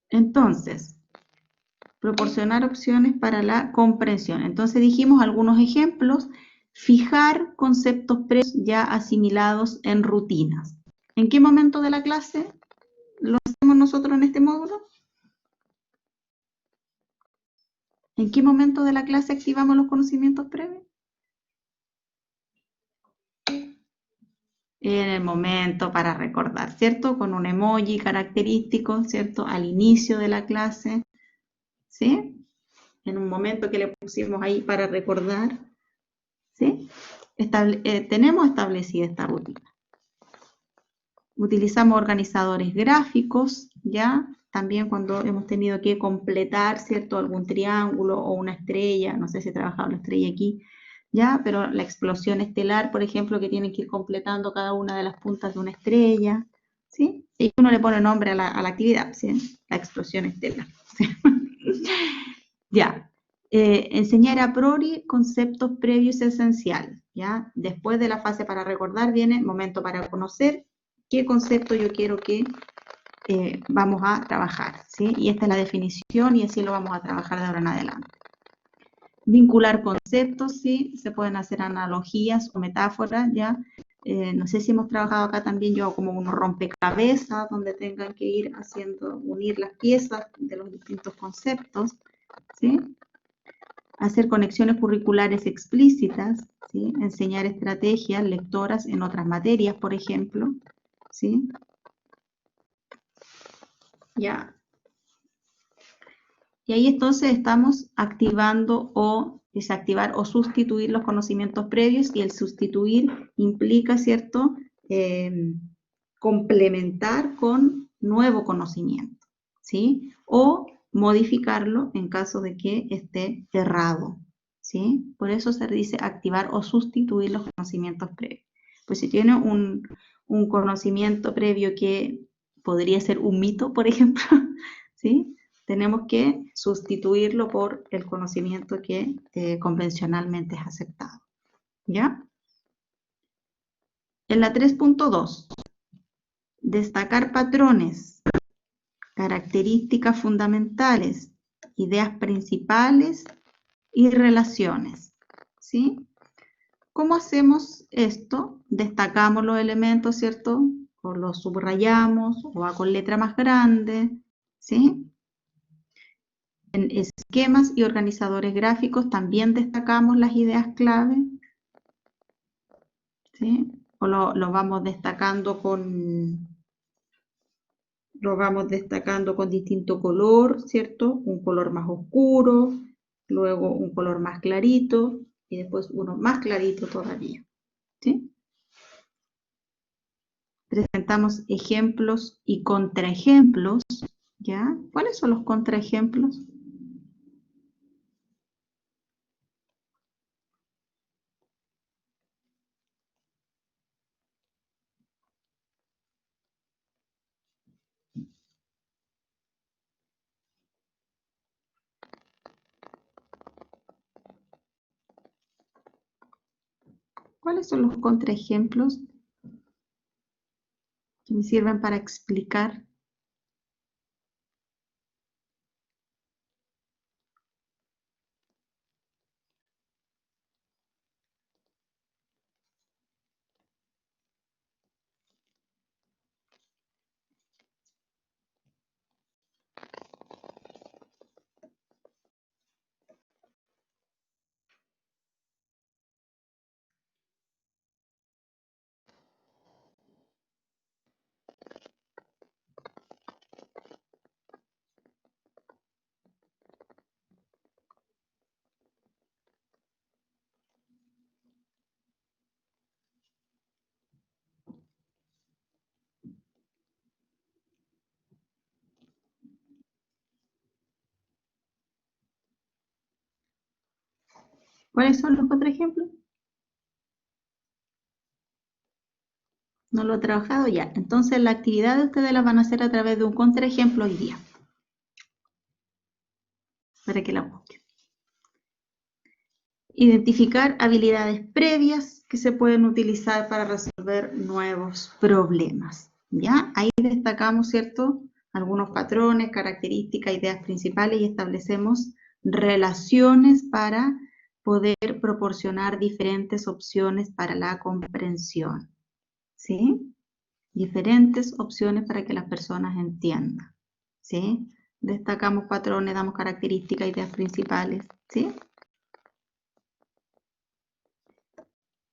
Entonces, proporcionar opciones para la comprensión. Entonces dijimos algunos ejemplos, fijar conceptos previos ya asimilados en rutinas. ¿En qué momento de la clase lo hacemos nosotros en este módulo? ¿En qué momento de la clase activamos los conocimientos previos? En el momento para recordar, ¿cierto? Con un emoji característico, ¿cierto? Al inicio de la clase, ¿sí? En un momento que le pusimos ahí para recordar, ¿sí? Tenemos establecida esta rutina. Utilizamos organizadores gráficos, ¿ya? También cuando hemos tenido que completar, ¿cierto? Algún triángulo o una estrella, no sé si he trabajado la estrella aquí, ¿ya? Pero la explosión estelar, por ejemplo, que tienen que ir completando cada una de las puntas de una estrella, ¿sí? Y uno le pone nombre a la actividad, ¿sí? La explosión estelar. ¿Sí? Ya. Enseñar a priori conceptos previos esenciales, ¿ya? Después de la fase para recordar viene momento para conocer qué concepto yo quiero que vamos a trabajar, ¿sí? Y esta es la definición y así lo vamos a trabajar de ahora en adelante. Vincular conceptos, sí, se pueden hacer analogías o metáforas, ¿ya? No sé si hemos trabajado acá también yo como unos rompecabezas donde tengan que ir unir las piezas de los distintos conceptos, ¿sí? Hacer conexiones curriculares explícitas, ¿sí? Enseñar estrategias lectoras en otras materias, por ejemplo, ¿sí? Ya. Y ahí entonces estamos activando o desactivar o sustituir los conocimientos previos, y el sustituir implica, ¿cierto?, complementar con nuevo conocimiento, ¿sí? O modificarlo en caso de que esté errado, ¿sí? Por eso se dice activar o sustituir los conocimientos previos. Pues si tiene un conocimiento previo que podría ser un mito, por ejemplo, ¿sí? Tenemos que sustituirlo por el conocimiento que convencionalmente es aceptado, ¿ya? En la 3.2, destacar patrones, características fundamentales, ideas principales y relaciones, ¿sí? ¿Cómo hacemos esto? Destacamos los elementos, ¿cierto? O los subrayamos, o va con letra más grande, ¿sí? En esquemas y organizadores gráficos también destacamos las ideas clave, ¿sí? O lo vamos destacando con distinto color, ¿cierto? Un color más oscuro, luego un color más clarito y después uno más clarito todavía, ¿sí? Presentamos ejemplos y contraejemplos, ¿ya? ¿Cuáles son los contraejemplos? ¿Cuáles son los contraejemplos que me sirven para explicar? ¿Cuáles son los contraejemplos? No lo he trabajado ya. Entonces la actividad ustedes la van a hacer a través de un contraejemplo hoy día. Para que la busquen. Identificar habilidades previas que se pueden utilizar para resolver nuevos problemas. ¿Ya? Ahí destacamos, ¿cierto? algunos patrones, características, ideas principales y establecemos relaciones para poder proporcionar diferentes opciones para la comprensión, ¿sí? Diferentes opciones para que las personas entiendan, ¿sí? Destacamos patrones, damos características, ideas principales, ¿sí?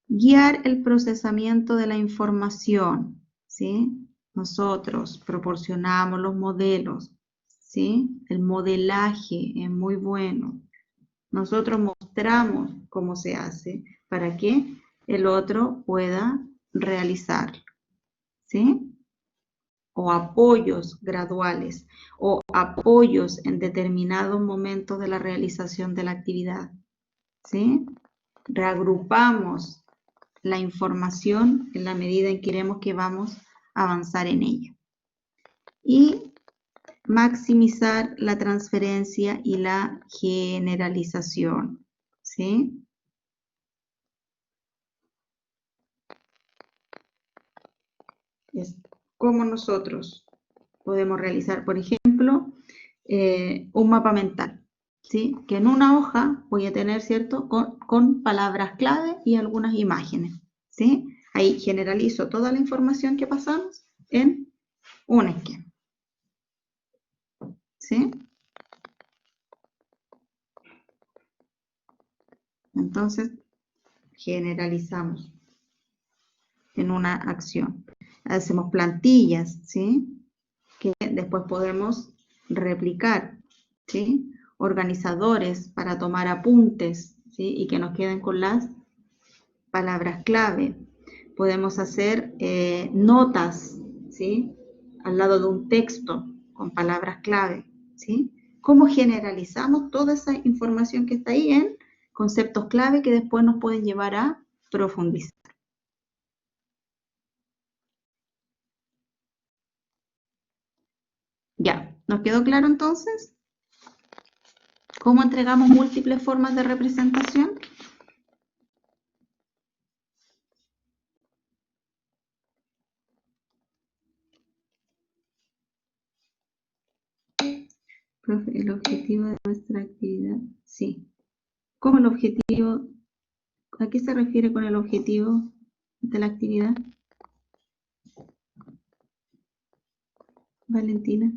Guiar el procesamiento de la información, ¿sí? Nosotros proporcionamos los modelos, ¿sí? El modelaje es muy bueno. Nosotros mostramos cómo se hace para que el otro pueda realizarlo, ¿sí? O apoyos graduales o apoyos en determinados momentos de la realización de la actividad, ¿sí? Reagrupamos la información en la medida en que queremos que vamos a avanzar en ella. Y maximizar la transferencia y la generalización, ¿sí? Es como nosotros podemos realizar, por ejemplo, un mapa mental, ¿sí? Que en una hoja voy a tener, ¿cierto? Con palabras clave y algunas imágenes, ¿sí? Ahí generalizo toda la información que pasamos en un esquema, ¿sí? Entonces, generalizamos en una acción. Hacemos plantillas, ¿sí? Que después podemos replicar, ¿sí? Organizadores para tomar apuntes, ¿sí? Y que nos queden con las palabras clave. Podemos hacer notas, ¿sí? Al lado de un texto con palabras clave, ¿sí? ¿Cómo generalizamos toda esa información que está ahí en conceptos clave que después nos pueden llevar a profundizar? Ya, ¿nos quedó claro entonces? ¿Cómo entregamos múltiples formas de representación? Profe, el objetivo de nuestra actividad, sí. ¿Cómo el objetivo? ¿A qué se refiere con el objetivo de la actividad? Valentina.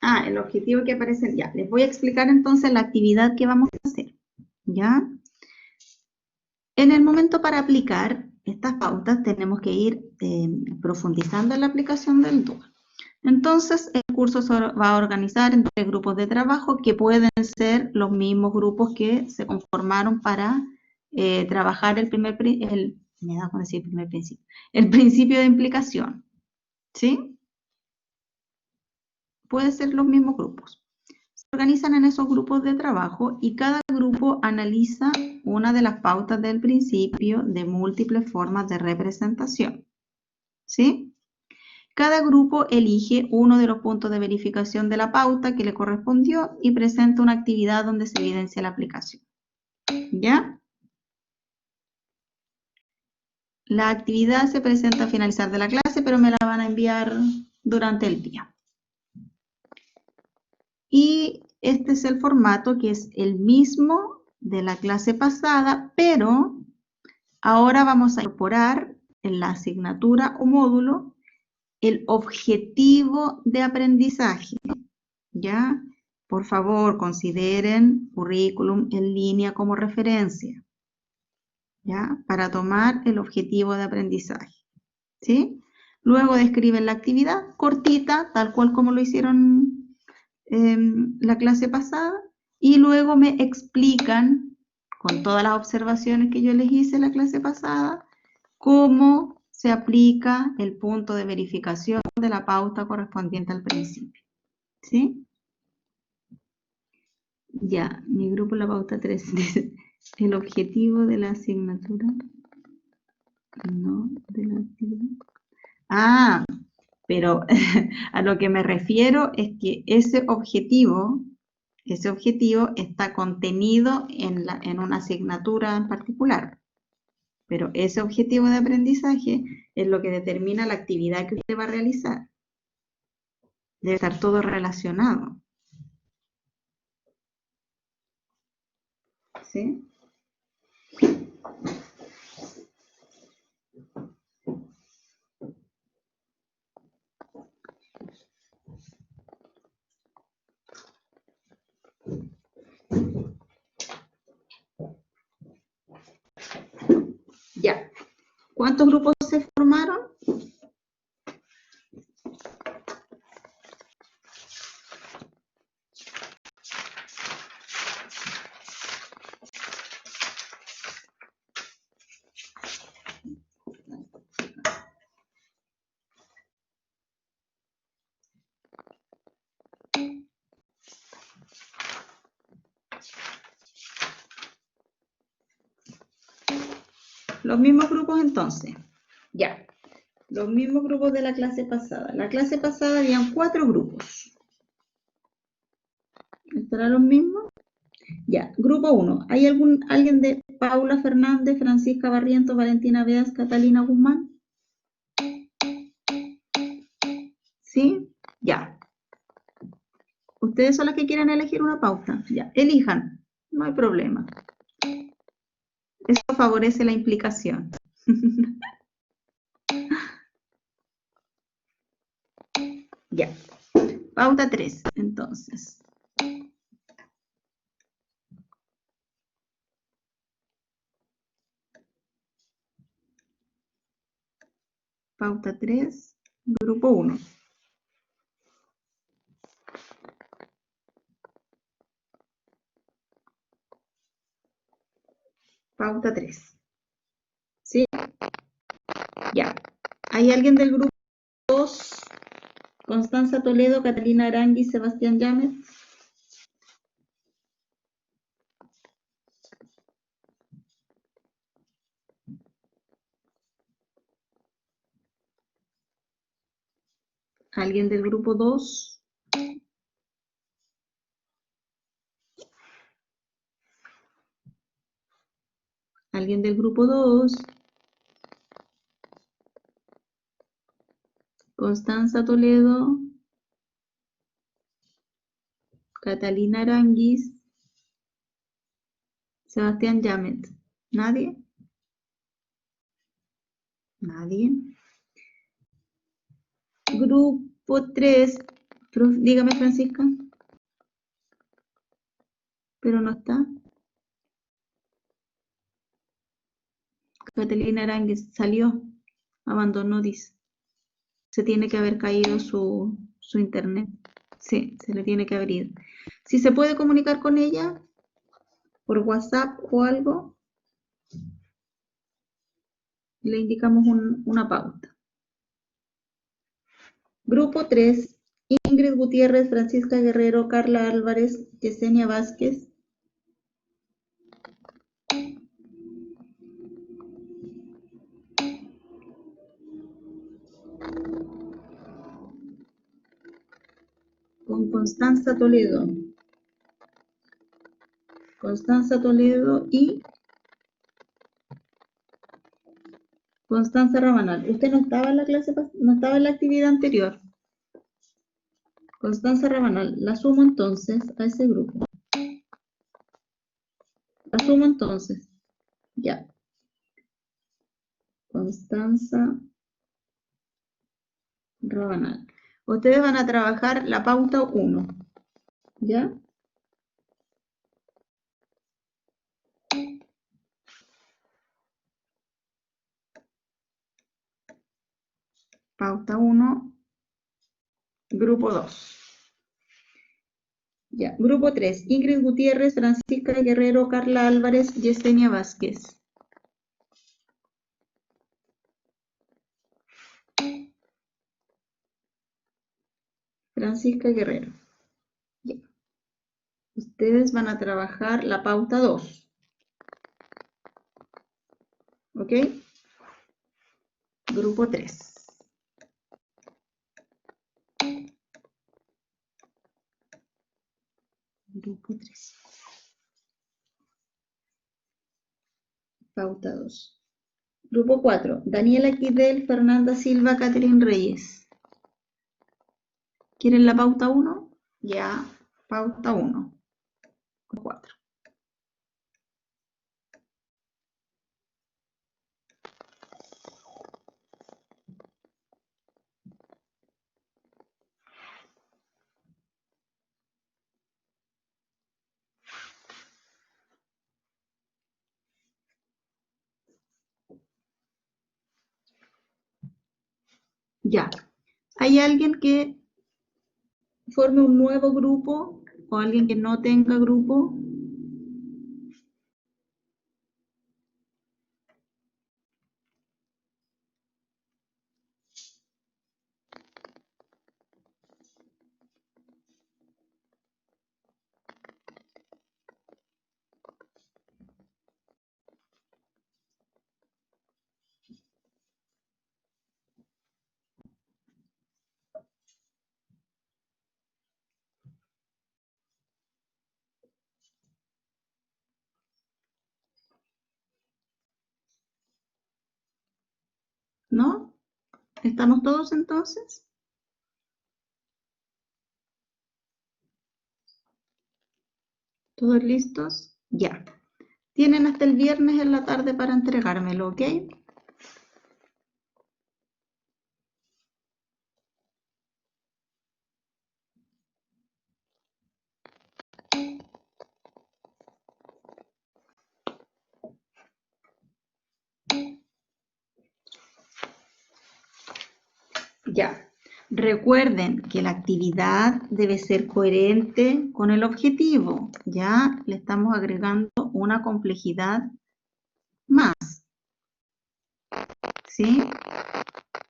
Ah, el objetivo que aparece, ya. Les voy a explicar entonces la actividad que vamos a hacer, ¿ya? En el momento para aplicar estas pautas tenemos que ir profundizando en la aplicación del DUA. Entonces, el curso se va a organizar en 3 grupos de trabajo que pueden ser los mismos grupos que se conformaron para trabajar el principio de implicación, ¿sí? Pueden ser los mismos grupos. Se organizan en esos grupos de trabajo y cada grupo analiza una de las pautas del principio de múltiples formas de representación, ¿sí? Cada grupo elige uno de los puntos de verificación de la pauta que le correspondió y presenta una actividad donde se evidencia la aplicación. ¿Ya? La actividad se presenta al finalizar de la clase, pero me la van a enviar durante el día. Y este es el formato que es el mismo de la clase pasada, pero ahora vamos a incorporar en la asignatura o módulo el objetivo de aprendizaje, ¿ya? Por favor, consideren currículum en línea como referencia, ¿ya? Para tomar el objetivo de aprendizaje, ¿sí? Luego describen la actividad cortita, tal cual como lo hicieron la clase pasada, y luego me explican, con todas las observaciones que yo les hice la clase pasada, cómo se aplica el punto de verificación de la pauta correspondiente al principio, ¿sí? Ya, mi grupo la pauta 3 dice, el objetivo de la asignatura, no de la actividad. Ah, pero a lo que me refiero es que ese objetivo Ese objetivo está contenido en una asignatura en particular, pero ese objetivo de aprendizaje es lo que determina la actividad que usted va a realizar. Debe estar todo relacionado. ¿Sí? Ya. ¿Cuántos grupos se formaron? Los mismos grupos entonces. Ya. Los mismos grupos de la clase pasada. La clase pasada habían 4 grupos. ¿Estarán los mismos? Ya. Grupo 1. ¿Hay alguien de Paula Fernández, Francisca Barrientos, Valentina Beas, Catalina Guzmán? ¿Sí? Ya. Ustedes son las que quieren elegir una pauta. Ya. Elijan. No hay problema. Eso favorece la implicación. Ya. Pauta 3, entonces. Pauta 3, grupo 1. Pauta 3. ¿Sí? Ya. ¿Hay alguien del grupo 2? Constanza Toledo, Catalina Arangui, Sebastián Llames. ¿Alguien del grupo 2? ¿Alguien del grupo 2? Constanza Toledo, Catalina Aranguis, Sebastián Llamet. ¿Nadie? Nadie. Grupo 3, dígame Francisca. Pero no está. Catalina Aranguis salió, abandonó, dice. Se tiene que haber caído su internet. Sí, se le tiene que haber ido. Si se puede comunicar con ella por WhatsApp o algo, le indicamos una pauta. Grupo 3, Ingrid Gutiérrez, Francisca Guerrero, Carla Álvarez, Yesenia Vázquez. Con Constanza Toledo. Constanza Toledo y Constanza Rabanal. Usted no estaba en la clase, no estaba en la actividad anterior. Constanza Rabanal, la sumo entonces a ese grupo. La sumo entonces. Ya. Constanza Rabanal. Ustedes van a trabajar la pauta 1. ¿Ya? Pauta 1, grupo 2. Ya, grupo 3, Ingrid Gutiérrez, Francisca Guerrero, Carla Álvarez, Yesenia Vázquez. Francisca Guerrero. Ya. Ustedes van a trabajar la pauta 2. ¿Ok? Grupo 3. Grupo 3. Pauta 2. Grupo 4. Daniela Quidel, Fernanda Silva, Catherine Reyes. ¿Quieren la pauta 1? Ya, pauta 1. 4. Ya. ¿Hay alguien que forme un nuevo grupo o alguien que no tenga grupo? ¿No? ¿Estamos todos entonces? ¿Todos listos? Ya. Tienen hasta el viernes en la tarde para entregármelo, ¿ok? Ya. Recuerden que la actividad debe ser coherente con el objetivo. Ya le estamos agregando una complejidad más. ¿Sí?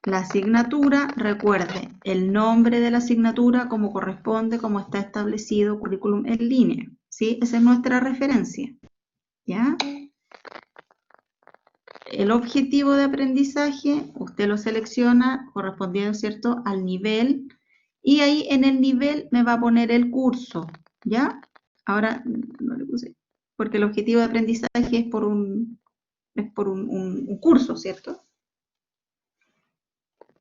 La asignatura, recuerde, el nombre de la asignatura como corresponde, como está establecido currículum en línea, ¿sí? Esa es nuestra referencia, ¿ya? El objetivo de aprendizaje, usted lo selecciona correspondiendo, ¿cierto?, al nivel, y ahí en el nivel me va a poner el curso, ¿ya? Ahora, no le puse, porque el objetivo de aprendizaje es por un curso, ¿cierto?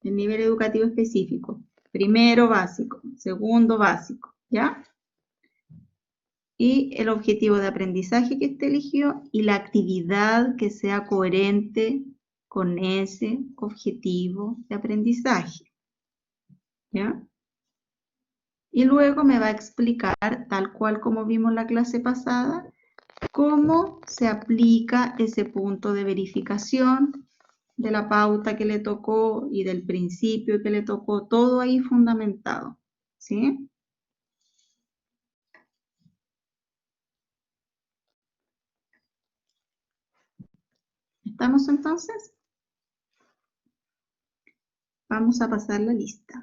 El nivel educativo específico. Primero básico, segundo básico, ¿ya? Y el objetivo de aprendizaje que usted eligió y la actividad que sea coherente con ese objetivo de aprendizaje, ¿ya? Y luego me va a explicar, tal cual como vimos la clase pasada, cómo se aplica ese punto de verificación de la pauta que le tocó y del principio que le tocó, todo ahí fundamentado, ¿sí? ¿Estamos entonces? Vamos a pasar la lista.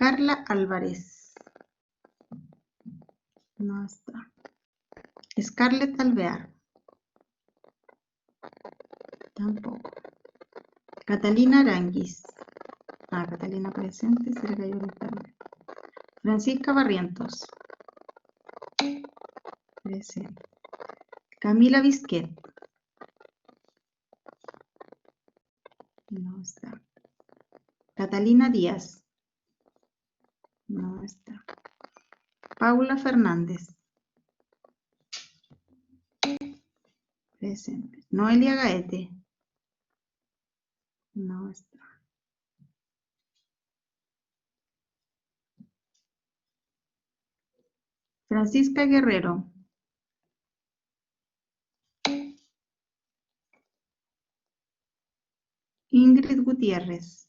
Carla Álvarez. No está. Scarlett Alvear. Tampoco. Catalina Aranguis. Catalina presente, se le cayó el internet. Francisca Barrientos. Presente. Camila Bisquet. No está. Catalina Díaz. No está. Paula Fernández. Presente. Noelia Gaete. No está. Francisca Guerrero. Ingrid Gutiérrez.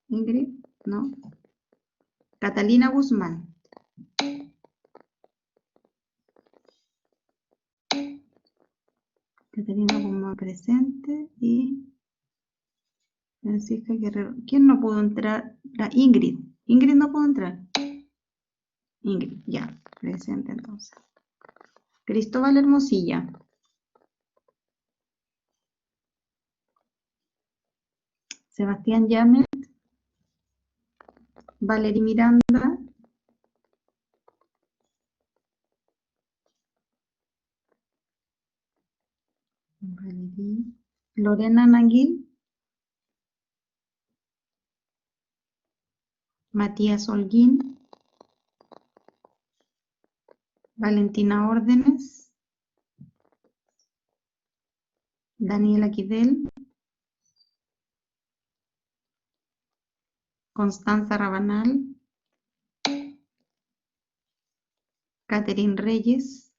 Ingrid, no. Catalina Guzmán. Catalina Guzmán presente y Francisca Guerrero. ¿Quién no pudo entrar? La Ingrid. Ingrid no pudo entrar. Ingrid, ya, presente entonces. Cristóbal Hermosilla. Sebastián Llamet. Valery Miranda. Valery. Lorena Naguil. Matías Holguín. Valentina Órdenes. Daniela Quidel. Constanza Rabanal. Catherine Reyes.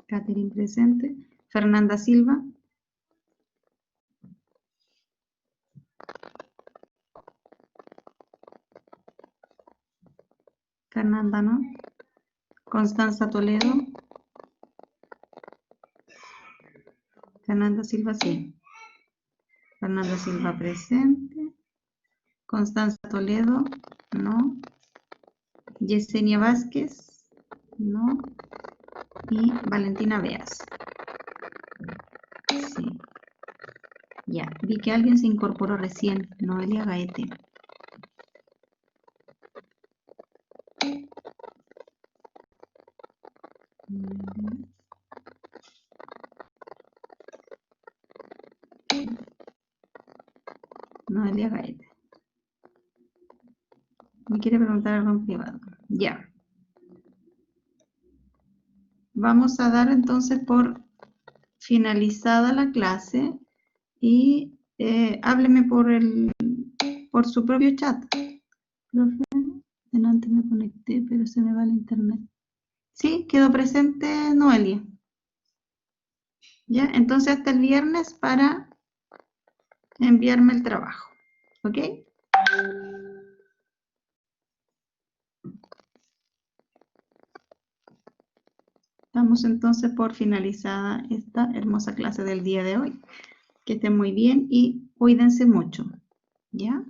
Catherine presente. Fernanda Silva. Fernanda no. Constanza Toledo. Fernanda Silva sí. Fernanda Silva presente. Constanza Toledo no. Yesenia Vázquez no. Y Valentina Beas. Sí. Ya, vi que alguien se incorporó recién. Noelia Gaete. Noelia Gaete. Me quiere preguntar algo en privado. Ya. Vamos a dar entonces por finalizada la clase y hábleme por su propio chat. Profe, delante me conecté, pero se me va el internet. Sí, quedó presente Noelia. Ya, entonces hasta el viernes para enviarme el trabajo. ¿Ok? Damos entonces por finalizada esta hermosa clase del día de hoy. Que estén muy bien y cuídense mucho. ¿Ya?